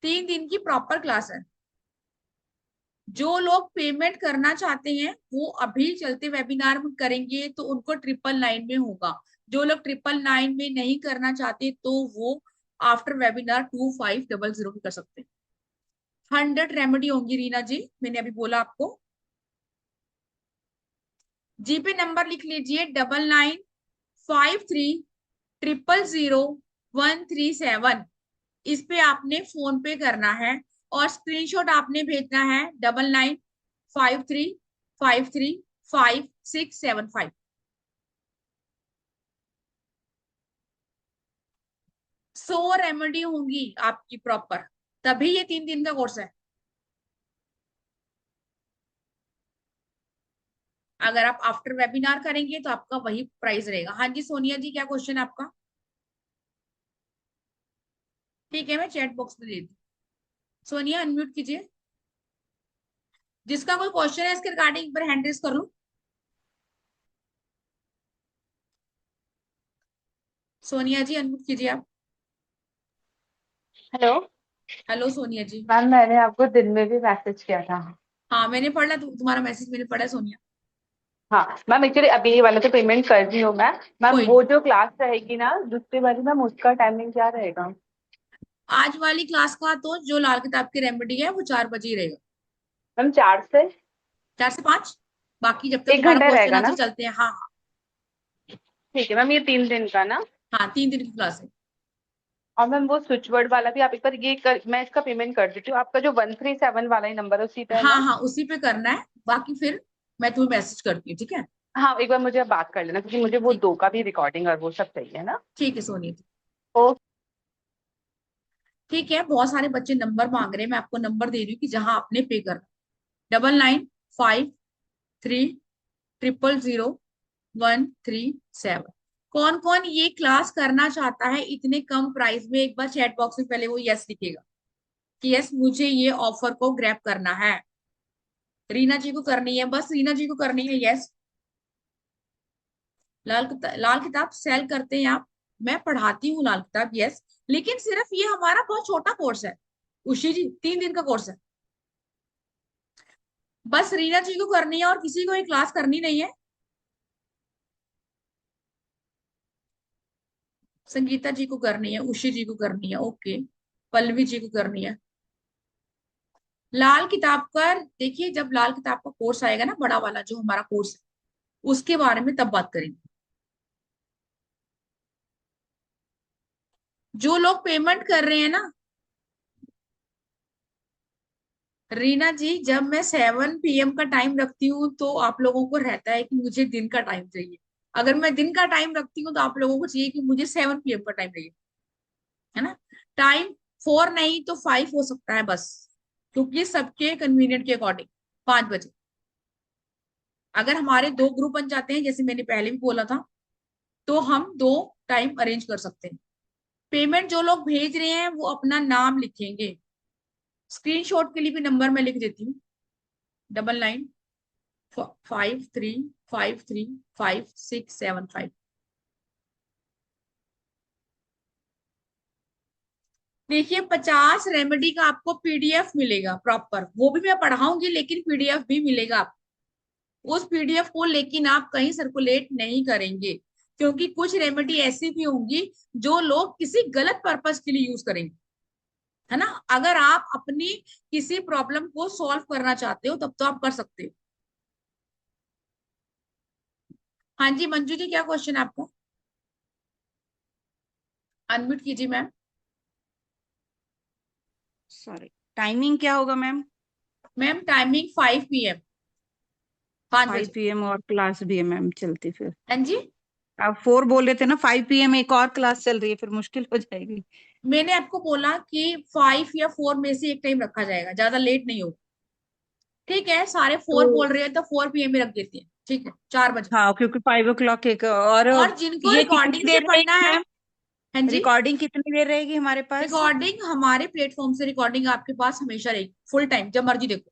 3 दिन की प्रॉपर क्लास है। जो लोग पेमेंट करना चाहते हैं वो अभी चलते वेबिनार में करेंगे तो उनको 999 में होगा। जो लोग 999 में नहीं करना चाहते तो वो आफ्टर वेबिनार 2500 भी कर सकते हैं। 100 रेमेडी होंगी रीना जी, मैंने अभी बोला आपको। जी पे नंबर लिख लीजिए 9953000137। इस पे आपने फोन पे करना है, और स्क्रीनशॉट आपने भेजना है 9953535675। 100 रेमेडी होंगी आपकी प्रॉपर, तभी ये 3 दिन का कोर्स है। अगर आप आफ्टर वेबिनार करेंगे तो आपका वही प्राइस रहेगा। हाँ जी सोनिया जी, क्या क्वेश्चन है आपका? ठीक है, मैं चैट बॉक्स में दे दी। सोनिया अनम्यूट कीजिए। जिसका कोई क्वेश्चन है इसके रिगार्डिंग पर हैंड रेज कर लो। सोनिया जी अनम्यूट कीजिए आप। हेलो हेलो सोनिया जी। मैम, मैंने आपको दिन में भी मैसेज किया था। हाँ मैंने पढ़ा, तुम्हारा मैसेज मैंने पढ़ा सोनिया। हाँ मैम, एक्चुअली अभी ये वाला तो पेमेंट कर दी हूँ मैं। मैम कोई नहीं, वो जो क्लास रहेगी ना दूसरी वाली, मैम उसका टाइमिंग क्या रहेगा? आज वाली क्लास का तो जो लाल किताब की रेमेडी है वो 4 बजे ही रहेगा। मैम 4 से 4 से 5। बाकी जब तक एक तुम्हारा घंटा क्वेश्चन रहेगा आंसर ना? चलते हैं। हाँ हाँ। ठीक है मैम, ये 3 दिन का ना? हाँ 3 दिन की क्लास है। और मैम वो स्विच वर्ड वाला भी आप एक बार मैं इसका पेमेंट कर देती हूँ। आपका जो 137 वाला ही नंबर है उसी पे है हाँ ना? हाँ उसी पे करना है, बाकी फिर मैं तुम्हें मैसेज करती हूँ, ठीक है? हाँ एक बार मुझे आप बात कर लेना, क्योंकि मुझे वो ठीक, 2 का भी रिकॉर्डिंग और वो सब चाहिए ना। ठीक है सोनिया जी। ओ ठीक है, बहुत सारे बच्चे नंबर मांग रहे हैं, मैं आपको नंबर दे रही हूँ कि जहां आपने पे करना। 9953000137। कौन कौन ये क्लास करना चाहता है इतने कम प्राइस में? एक बार चैट बॉक्स में पहले वो यस लिखेगा कि यस मुझे ये ऑफर को ग्रैब करना है। रीना जी को करनी है, बस रीना जी को करनी है यस। लाल किताब सेल करते हैं आप? मैं पढ़ाती हूँ लाल किताब यस, लेकिन सिर्फ ये हमारा बहुत छोटा कोर्स है। उशी जी 3 दिन का कोर्स है। बस रीना जी को करनी है और किसी को ये क्लास करनी नहीं है। संगीता जी को करनी है, उशी जी को करनी है, ओके। पल्लवी जी को करनी है। लाल किताब का देखिए, जब लाल किताब का कोर्स आएगा ना, बड़ा वाला जो हमारा कोर्स है, उसके बारे में तब बात करेंगे। जो लोग पेमेंट कर रहे हैं ना, रीना जी जब मैं 7 PM का टाइम रखती हूँ तो आप लोगों को रहता है कि मुझे दिन का टाइम चाहिए। अगर मैं दिन का टाइम रखती हूँ तो आप लोगों को चाहिए कि मुझे 7 PM का टाइम चाहिए, है ना? टाइम 4 नहीं तो 5 हो सकता है बस, क्योंकि सबके कन्वीनियंट के अकॉर्डिंग 5 बजे। अगर हमारे 2 ग्रुप बन जाते हैं जैसे मैंने पहले भी बोला था, तो हम 2 टाइम अरेंज कर सकते हैं। पेमेंट जो लोग भेज रहे हैं वो अपना नाम लिखेंगे। स्क्रीनशॉट के लिए भी नंबर मैं लिख देती हूँ, 9953535675। देखिए 50 रेमेडी का आपको पीडीएफ मिलेगा प्रॉपर, वो भी मैं पढ़ाऊंगी लेकिन पीडीएफ भी मिलेगा आपको। उस पीडीएफ को लेकिन आप कहीं सर्कुलेट नहीं करेंगे, क्योंकि कुछ रेमेडी ऐसी भी होंगी जो लोग किसी गलत पर्पस के लिए यूज करेंगे, है ना। अगर आप अपनी किसी प्रॉब्लम को सॉल्व करना चाहते हो तब तो आप कर सकते हो। हाँ जी मंजू जी, क्या क्वेश्चन है आपका? अनम्यूट कीजिए मैम। सॉरी, टाइमिंग क्या होगा मैम? मैम टाइमिंग 5 PM, 5 बजे। 5 PM और क्लास भी है मैम चलती फिर? हाँ जी, आप 4 बोल रहे थे ना, 5 PM एक और क्लास चल रही है, फिर मुश्किल हो जाएगी। मैंने आपको बोला कि 5 या 4 में से एक टाइम रखा जाएगा, ज्यादा लेट नहीं होगा। ठीक है, सारे 4 तो बोल रहे हैं तो 4 PM में रख देते हैं, ठीक है, 4 बजे। हाँ, क्योंकि 5 o'clock एक और। और जिनको ये कितनी रिकॉर्डिंग से देर पढ़ना रहेगी है, मैम? हाँ जी, रिकॉर्डिंग कितनी देर रहेगी हमारे पास? रिकॉर्डिंग हमारे प्लेटफॉर्म से रिकॉर्डिंग आपके पास हमेशा रहेगी, फुल टाइम, जब मर्जी देखो।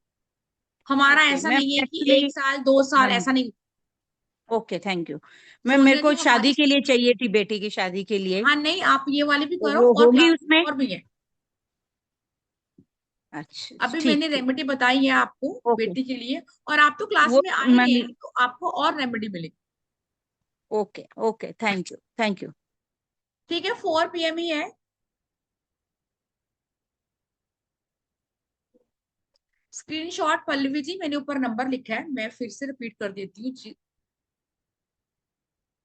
हमारा ओके ऐसा मैम, नहीं है कि एक्चुअली 1 साल 2 साल, हाँ जी, ऐसा नहीं। Okay thank you ma'am. मेरे सोनिया जी को हमारी, शादी के लिए चाहिए थी, बेटी की शादी के लिए। हाँ नहीं, आप ये वाली भी तो करो वो और होगी क्लास उसमें? और भी है। अच्छा अभी ठीक मैंने ठीक। रेमेडी बताई है आपको ओके, बेटी के लिए, और आप तो क्लास वो में आ ही रहे मैम। हैं तो आपको और रेमेडी मिलेगी। Okay okay, thank you thank you. ठीक है, 4 PM ही है। स्क्रीनशॉट पल्लवी जी, मैंने ऊपर नंबर लिखा है, मैं फिर से रिपीट कर देती हूँ।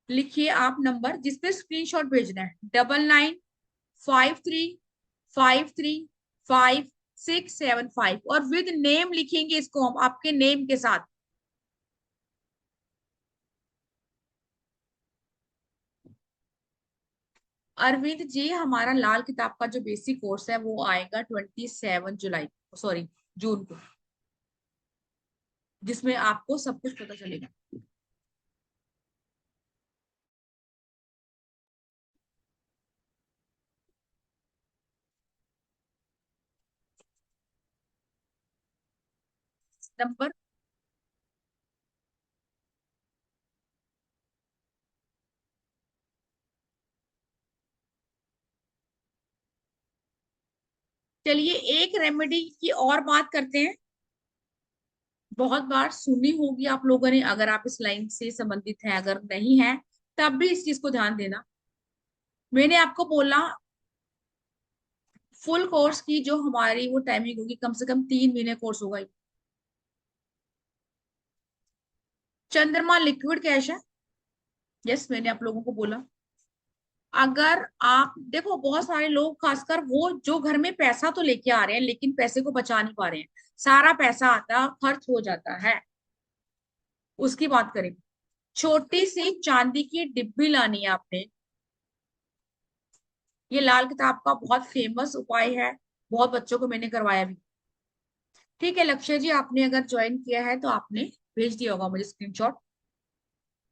लिखिए आप नंबर जिसपे स्क्रीनशॉट भेजना है, 9953535675, और विद नेम लिखेंगे इसको हम आपके नेम के साथ। अरविंद जी, हमारा लाल किताब का जो बेसिक कोर्स है वो आएगा 27 जुलाई, सॉरी जून को, जिसमें आपको सब कुछ पता चलेगा। नंबर, चलिए एक रेमेडी की और बात करते हैं। बहुत बार सुनी होगी आप लोगों ने, अगर आप इस लाइन से संबंधित हैं, अगर नहीं है तब भी इस चीज को ध्यान देना। मैंने आपको बोला फुल कोर्स की जो हमारी वो टाइमिंग होगी, कम से कम 3 महीने कोर्स होगा। चंद्रमा लिक्विड कैश है, यस मैंने आप लोगों को बोला। अगर आप देखो, बहुत सारे लोग, खासकर वो जो घर में पैसा तो लेके आ रहे हैं लेकिन पैसे को बचा नहीं पा रहे हैं, सारा पैसा आता खर्च हो जाता है, उसकी बात करें। छोटी सी चांदी की डिब्बी लानी है आपने। ये लाल किताब का बहुत फेमस उपाय है, बहुत बच्चों को मैंने करवाया भी। ठीक है लक्ष्य जी, आपने अगर ज्वाइन किया है तो आपने भेज दिया होगा मुझे स्क्रीनशॉट।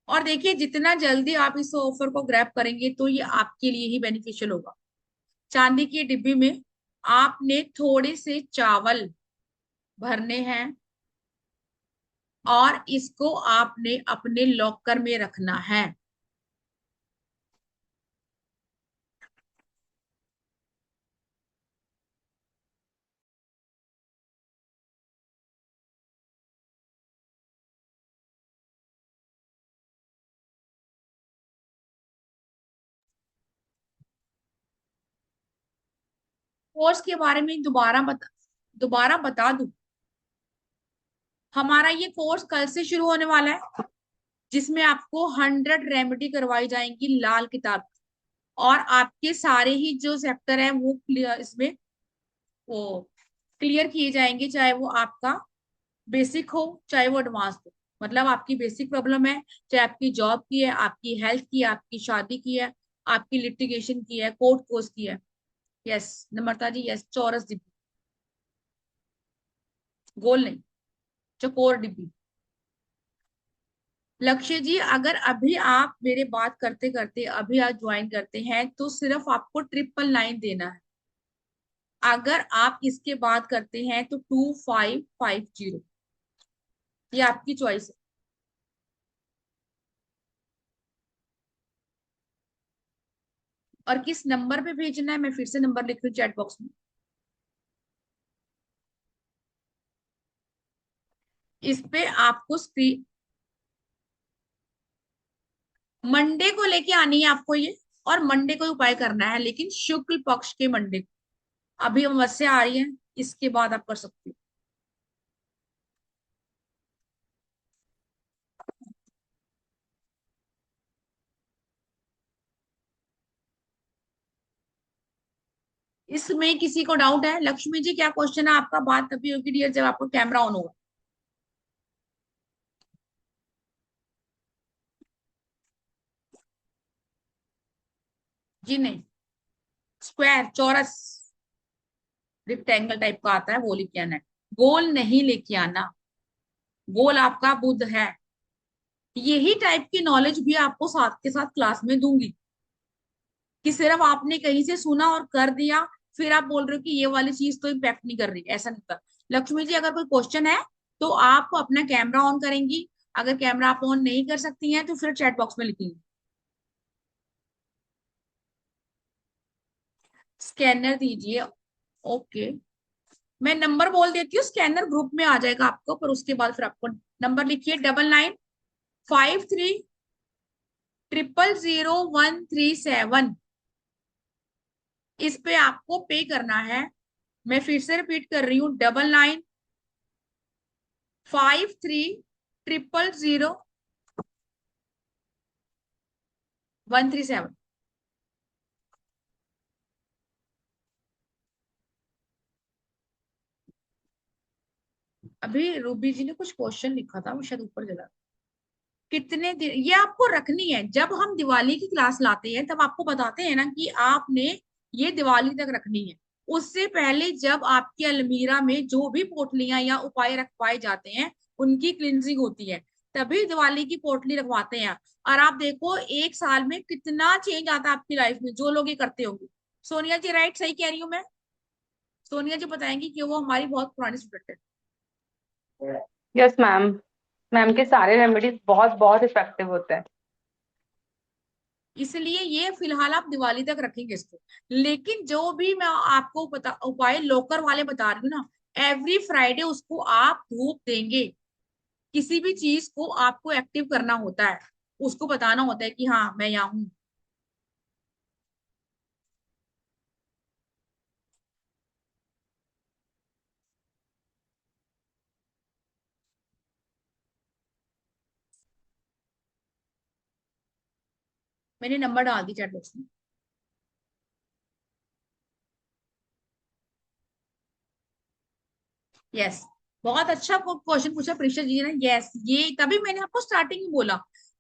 और देखिए जितना जल्दी आप इस ऑफर को ग्रैब करेंगे तो ये आपके लिए ही बेनिफिशियल होगा। चांदी की डिब्बी में आपने थोड़े से चावल भरने हैं और इसको आपने अपने लॉकर में रखना है। कोर्स के बारे में दोबारा बता दूं, हमारा ये कोर्स कल से शुरू होने वाला है, जिसमें आपको 100 रेमेडी करवाई जाएंगी लाल किताब की। और आपके सारे ही जो चैप्टर हैं वो क्लियर, इसमें वो क्लियर किए जाएंगे, चाहे वो आपका बेसिक हो चाहे वो एडवांस हो। मतलब आपकी बेसिक प्रॉब्लम है, चाहे आपकी जॉब की है, आपकी हेल्थ की है, आपकी शादी की है, आपकी लिटिगेशन की है, कोर्ट केस की है। यस नम्रता जी, यस, चौरस डिब्बी, गोल नहीं, चकोर डिब्बी। लक्ष्य जी, अगर अभी आप मेरे बात करते करते अभी आप ज्वाइन करते हैं तो सिर्फ आपको 999 देना है। अगर आप इसके बाद करते हैं तो 2550। ये आपकी चॉइस है। और किस नंबर पे भेजना है, मैं फिर से नंबर लिख रही हूँ चैट बॉक्स में। इस पे आपको स्क्रीन मंडे को लेके आनी है आपको ये, और मंडे को उपाय करना है, लेकिन शुक्ल पक्ष के मंडे को। अभी अमावस्या आ रही है, इसके बाद आप कर सकते हो। इसमें किसी को डाउट है? लक्ष्मी जी, क्या क्वेश्चन है आपका? बात तभी होगी डियर जब आपका कैमरा ऑन होगा। जी नहीं, स्क्वायर, चौरस, रिक्टेंगल टाइप का आता है वो लेके आना है, गोल नहीं लेके आना। गोल आपका बुध है। यही टाइप की नॉलेज भी आपको साथ के साथ क्लास में दूंगी, कि सिर्फ आपने कहीं से सुना और कर दिया, फिर आप बोल रहे हो कि ये वाली चीज तो इम्पैक्ट नहीं कर रही, ऐसा नहीं होता। लक्ष्मी जी, अगर कोई क्वेश्चन है तो आप अपना कैमरा ऑन करेंगी। अगर कैमरा आप ऑन नहीं कर सकती हैं तो फिर चैट बॉक्स में लिखेंगी। स्कैनर दीजिए। ओके, मैं नंबर बोल देती हूँ, स्कैनर ग्रुप में आ जाएगा आपको, पर उसके बाद फिर आपको नंबर लिखिए 9953000137। इस पे आपको पे करना है। मैं फिर से रिपीट कर रही हूँ, 9953000137। अभी रूबी जी ने कुछ क्वेश्चन लिखा था, वो शायद ऊपर चला। कितने दिन ये आपको रखनी है? जब हम दिवाली की क्लास लाते हैं तब आपको बताते हैं ना कि आपने ये दिवाली तक रखनी है। उससे पहले जब आपकी अलमीरा में जो भी पोटलियां या उपाय रखवाए जाते हैं, उनकी क्लिनजिंग होती है, तभी दिवाली की पोटली रखवाते हैं। और आप देखो एक साल में कितना चेंज आता है आपकी लाइफ में, जो लोग ये करते होंगे। सोनिया जी, राइट, सही कह रही हूँ मैं? सोनिया जी बताएंगी कि वो हमारी बहुत पुरानी स्टूडेंट है। Yes ma'am. मैम के सारे रेमेडीज बहुत बहुत इफेक्टिव होते हैं। इसलिए ये फिलहाल आप दिवाली तक रखेंगे इसको। लेकिन जो भी मैं आपको बता उपाय लोकर वाले बता रही हूँ ना, एवरी फ्राइडे उसको आप धूप देंगे। किसी भी चीज को आपको एक्टिव करना होता है, उसको बताना होता है कि हाँ मैं यहाँ हूँ। मैंने नंबर डाल दी चैट बॉक्स में। यस, बहुत अच्छा क्वेश्चन पूछा प्रीशा जी ने। यस, ये तभी मैंने आपको स्टार्टिंग में बोला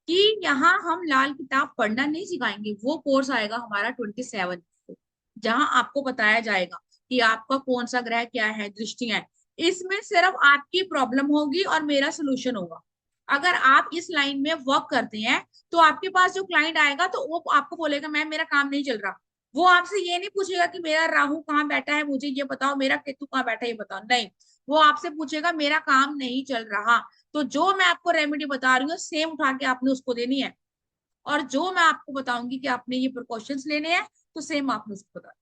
कि यहाँ हम लाल किताब पढ़ना नहीं सिखाएंगे। वो कोर्स आएगा हमारा 27 को, जहां आपको बताया जाएगा कि आपका कौन सा ग्रह क्या है, दृष्टियां हैं। इसमें सिर्फ आपकी प्रॉब्लम होगी और मेरा सोल्यूशन होगा। अगर आप इस लाइन में वर्क करते हैं तो आपके पास जो क्लाइंट आएगा तो वो आपको बोलेगा मैम मेरा काम नहीं चल रहा। वो आपसे ये नहीं पूछेगा कि मेरा राहु कहाँ बैठा है मुझे ये बताओ, मेरा केतु कहाँ बैठा है ये बताओ, नहीं। वो आपसे पूछेगा मेरा काम नहीं चल रहा। तो जो मैं आपको रेमेडी बता रही हूँ सेम उठा के आपने उसको देनी है। और जो मैं आपको बताऊंगी कि आपने ये प्रिकॉशंस लेने हैं, तो सेम आपने उसको बताना।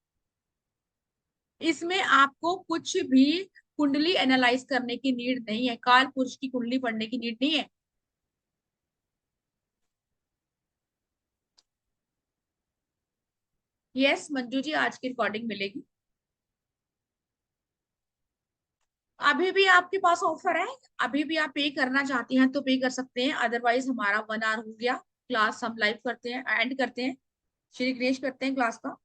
इसमें आपको कुछ भी कुंडली एनालाइज करने की नीड नहीं है, काल पुरुष की कुंडली पढ़ने की नीड नहीं है। यस मंजू जी, आज की रिकॉर्डिंग मिलेगी। अभी भी आपके पास ऑफर है। अभी भी आप पे करना चाहती हैं तो पे कर सकते हैं, अदरवाइज हमारा 1 आवर हो गया। क्लास हम लाइव करते हैं, एंड करते हैं, श्री गणेश करते हैं क्लास का।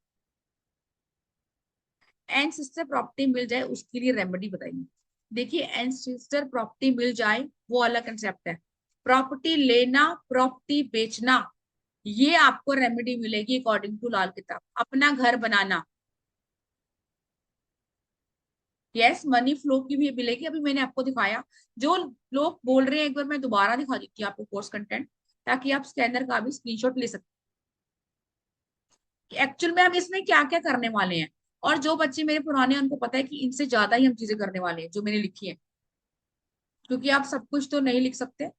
एंसिस्टर प्रॉपर्टी मिल जाए उसके लिए रेमेडी बताइए। देखिए, एंसिस्टर प्रॉपर्टी मिल जाए वो अलग कंसेप्ट है। प्रॉपर्टी लेना, प्रॉपर्टी बेचना, ये आपको रेमेडी मिलेगी अकॉर्डिंग टू लाल किताब। अपना घर बनाना, यस, मनी फ्लो की भी मिलेगी, अभी मैंने आपको दिखाया। जो लोग बोल रहे हैं, एक बार मैं दोबारा दिखा देती हूँ आपको कोर्स कंटेंट, ताकि आप स्कैनर का भी स्क्रीनशॉट ले सकते हैं एक्चुअल में हम इसमें क्या क्या करने वाले हैं। और जो बच्चे मेरे पुराने हैं उनको पता है कि इनसे ज्यादा ही हम चीजें करने वाले हैं जो मैंने लिखी है, क्योंकि आप सब कुछ तो नहीं लिख सकते।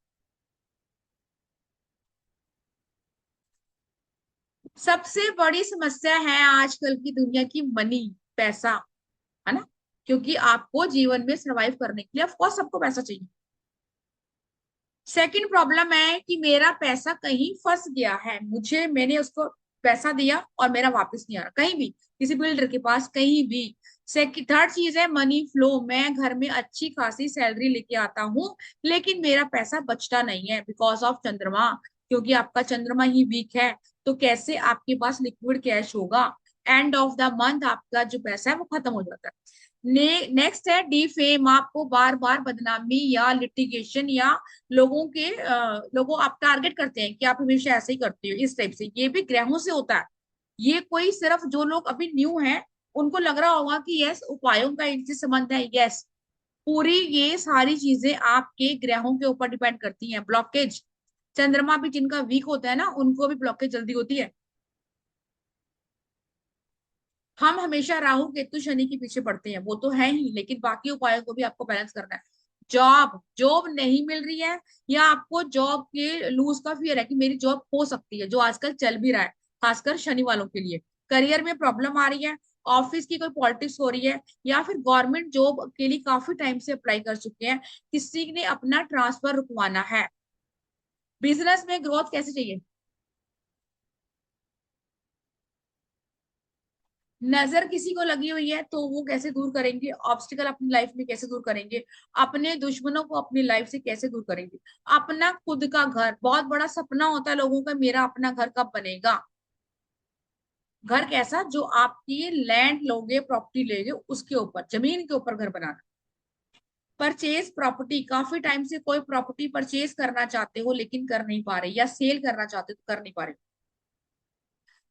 सबसे बड़ी समस्या है आजकल की दुनिया की मनी, पैसा, है ना। क्योंकि आपको जीवन में सरवाइव करने के लिए ऑफ कोर्स सबको पैसा चाहिए। सेकंड प्रॉब्लम है कि मेरा पैसा कहीं फंस गया है, मैंने उसको पैसा दिया और मेरा वापस नहीं आ रहा कहीं भी, किसी बिल्डर के पास, कहीं भी। सेकंड थर्ड चीज है मनी फ्लो, मैं घर में अच्छी खासी सैलरी लेके आता हूँ, लेकिन मेरा पैसा बचता नहीं है बिकॉज ऑफ चंद्रमा। क्योंकि आपका चंद्रमा ही वीक है, तो कैसे आपके पास लिक्विड कैश होगा। एंड ऑफ द मंथ आपका जो पैसा है वो खत्म हो जाता है। नेक्स्ट है डिफेम, आपको बार बार बदनामी या लिटिगेशन, या लोगों आप टारगेट करते हैं कि आप हमेशा ऐसे ही करते हो, इस टाइप से, ये भी ग्रहों से होता है। ये कोई सिर्फ जो लोग अभी न्यू हैं उनको लग रहा होगा कि यस उपायों का इनसे संबंध है, यस, पूरी ये सारी चीजें आपके ग्रहों के ऊपर डिपेंड करती हैं। ब्लॉकेज, चंद्रमा भी जिनका वीक होता है ना, उनको भी ब्लॉकेज जल्दी होती है। हम हमेशा राहु केतु शनि के पीछे पड़ते हैं, वो तो है ही, लेकिन बाकी उपायों को भी आपको बैलेंस करना है। जॉब जॉब नहीं मिल रही है, या आपको जॉब के लूज का फियर है कि मेरी जॉब हो सकती है, जो आजकल चल भी रहा है, खासकर शनि वालों के लिए। करियर में प्रॉब्लम आ रही है, ऑफिस की कोई पॉलिटिक्स हो रही है, या फिर गवर्नमेंट जॉब के लिए काफी टाइम से अप्लाई कर चुके हैं, किसी ने अपना ट्रांसफर रुकवाना है। बिजनेस में ग्रोथ कैसे चाहिए, नजर किसी को लगी हुई है तो वो कैसे दूर करेंगे, ऑब्स्टिकल अपनी लाइफ में कैसे दूर करेंगे, अपने दुश्मनों को अपनी लाइफ से कैसे दूर करेंगे। अपना खुद का घर, बहुत बड़ा सपना होता है लोगों का, मेरा अपना घर कब बनेगा। घर कैसा, जो आपकी लैंड लोगे, प्रॉपर्टी लेगे, उसके ऊपर, जमीन के ऊपर घर बनाना। परचेज प्रॉपर्टी, काफी टाइम से कोई प्रॉपर्टी परचेज करना चाहते हो लेकिन कर नहीं पा रहे, या सेल करना चाहते हो तो कर नहीं पा रहे।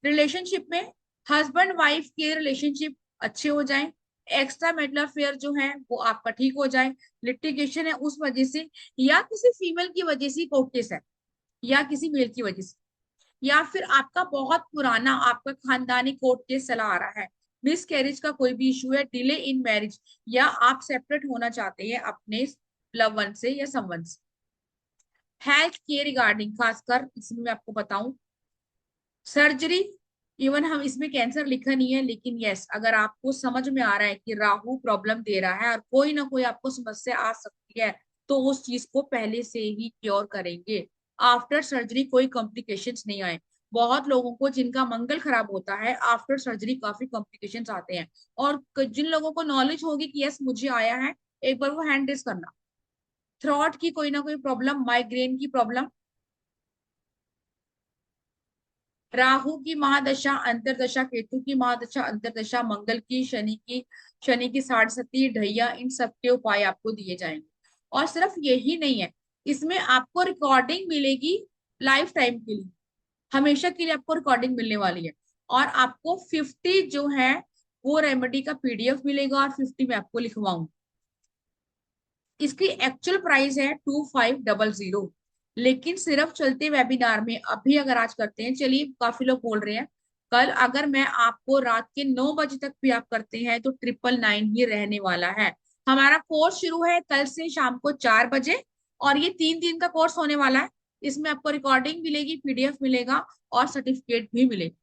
रिलेशनशिप में हस्बैंड वाइफ के रिलेशनशिप अच्छे हो जाएं, एक्स्ट्रा मैरिटल अफेयर जो है वो आपका ठीक हो जाए, लिटिगेशन है उस वजह से, या किसी फीमेल की वजह से कोर्ट केस है, या किसी मेल की वजह से, या फिर आपका बहुत पुराना आपका खानदानी कोर्ट केस चला आ रहा है, मिस कैरेज का कोई भी इशू है, डिले इन मैरिज, या आप सेपरेट होना चाहते हैं अपने लव वन से या समवन से। हेल्थ केयर रिगार्डिंग, खासकर इसमें मैं आपको बताऊं, सर्जरी, इवन हम इसमें कैंसर लिखा नहीं है, लेकिन यस अगर आपको समझ में आ रहा है कि राहु प्रॉब्लम दे रहा है और कोई ना कोई आपको समस्या आ सकती है, तो उस चीज को पहले से ही क्योर करेंगे, आफ्टर सर्जरी कोई कॉम्प्लिकेशंस नहीं आए। बहुत लोगों को जिनका मंगल खराब होता है आफ्टर सर्जरी काफी कॉम्प्लिकेशंस आते हैं। और जिन लोगों को नॉलेज होगी कि यस मुझे आया है, एक बार वो हैंड रेस करना। थ्रॉट की कोई ना कोई प्रॉब्लम, माइग्रेन की प्रॉब्लम, राहु की महादशा अंतरदशा, केतु की महादशा अंतरदशा, मंगल की, शनि की 60 ढैया, इन सब के उपाय आपको दिए जाएंगे। और सिर्फ यही नहीं है, इसमें आपको रिकॉर्डिंग मिलेगी लाइफ टाइम के लिए, हमेशा के लिए आपको रिकॉर्डिंग मिलने वाली है। और आपको 50 जो है वो रेमेडी का पीडीएफ मिलेगा, और 50 मैं आपको लिखवाऊंगी। इसकी एक्चुअल प्राइस है 2500, लेकिन सिर्फ चलते वेबिनार में अभी अगर आज करते हैं, चलिए काफी लोग बोल रहे हैं, कल अगर मैं आपको रात के 9 बजे तक भी आप करते हैं तो 999 ही रहने वाला है। हमारा कोर्स शुरू है कल से शाम को 4 बजे, और ये 3 दिन का कोर्स होने वाला है। इसमें आपको रिकॉर्डिंग मिलेगी, पीडीएफ मिलेगा, और सर्टिफिकेट भी मिलेगा।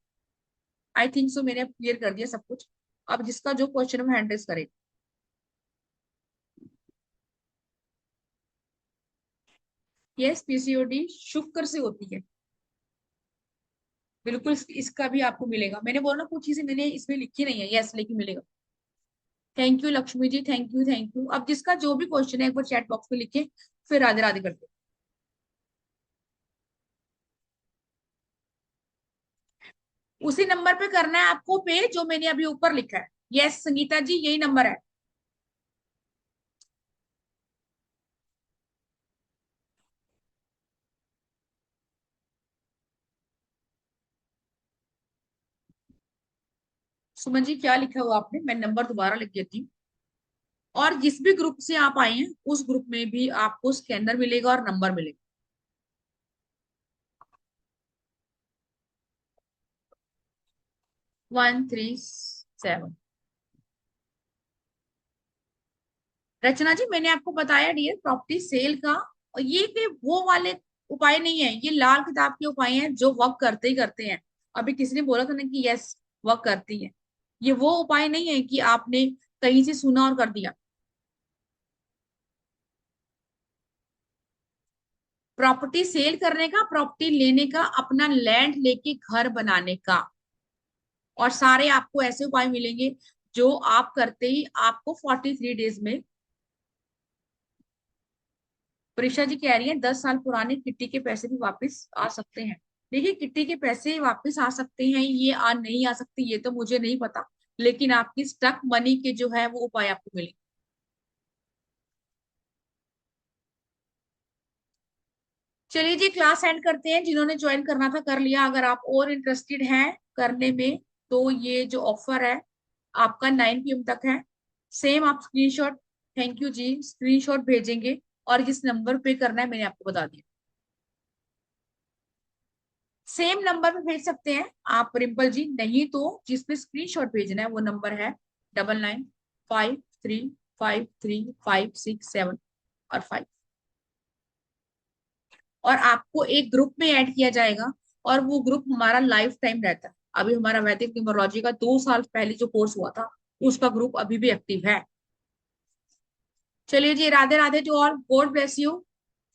आई थिंक सो मैंने क्लियर कर दिया सब कुछ। अब जिसका जो क्वेश्चन है हैंड रेस करे। यस, पीसीओडी शुक्र से होती है, बिल्कुल। इसका भी आपको मिलेगा, मैंने बोला ना कुछ चीजें मैंने इसमें लिखी नहीं है, यस लेकिन मिलेगा। Thank you Lakshmi ji, thank you thank you. अब जिसका जो भी क्वेश्चन है एक बार चैट बॉक्स में लिखे, फिर राधे राधे करते हैं। उसी नंबर पे करना है आपको पे, जो मैंने अभी ऊपर लिखा है। यस संगीता जी, यही नंबर है। सुमन जी क्या लिखा हुआ आपने, मैं नंबर दोबारा लिख देती हूँ। और जिस भी ग्रुप से आप आए हैं उस ग्रुप में भी आपको स्कैनर मिलेगा और नंबर मिलेगा। One three seven. Rachna ji, मैंने आपको बताया डियर प्रॉपर्टी सेल का, और ये के वो वाले उपाय नहीं है, ये लाल किताब के उपाय हैं जो वर्क करते ही करते हैं। अभी किसी ने बोला था ना कि यस वर्क करती है, ये वो उपाय नहीं है कि आपने कहीं से सुना और कर दिया। प्रॉपर्टी सेल करने का, प्रॉपर्टी लेने का, अपना लैंड लेके घर बनाने का, और सारे आपको ऐसे उपाय मिलेंगे जो आप करते ही आपको 43 डेज में। प्रीशा जी कह रही है 10 साल पुराने किट्टी के पैसे भी वापस आ सकते हैं। देखिए किट्टी के पैसे वापस आ सकते हैं, ये आ नहीं आ सकते ये तो मुझे नहीं पता, लेकिन आपकी स्टक मनी के जो है वो उपाय आपको मिलेंगे। चलिए जी क्लास एंड करते हैं, जिन्होंने ज्वाइन करना था कर लिया, अगर आप और इंटरेस्टेड हैं करने में तो ये जो ऑफर है आपका 9 PM तक है। सेम आप screenshot, thank you ji, screenshot भेजेंगे और जिस नंबर पे करना है मैंने आपको बता दिया, सेम नंबर पे भेज सकते हैं आप रिंपल जी, नहीं तो जिसपे स्क्रीनशॉट भेजना है वो नंबर है 99535356 और 5, और आपको एक ग्रुप में ऐड किया जाएगा और वो ग्रुप हमारा लाइफ टाइम रहता है। अभी हमारा वैदिक न्यूमरोलॉजी का 2 साल पहले जो कोर्स हुआ था उसका ग्रुप अभी भी एक्टिव है। चलिए जी, Radhe Radhe to all, God bless you,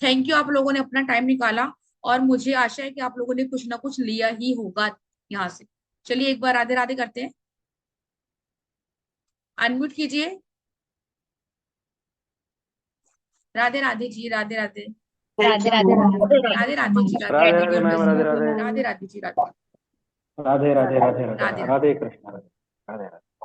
thank you, आप लोगों ने अपना टाइम निकाला और मुझे आशा है कि आप लोगों ने कुछ ना कुछ लिया ही होगा यहाँ से। चलिए एक बार राधे राधे करते हैं, अनम्यूट कीजिए। Radhe Radhe ji, Radhe Radhe, Radhe Radhe Radhe Radhe ji, Radhe Radhe Radhe, Radhe God ma'am, bless Radhe you, Radhe, Radhe Radhe ji, Radhe Radhe Radhe Radhe Radhe Radhe, Radhe. Radhe Krishna, Radhe Radhe.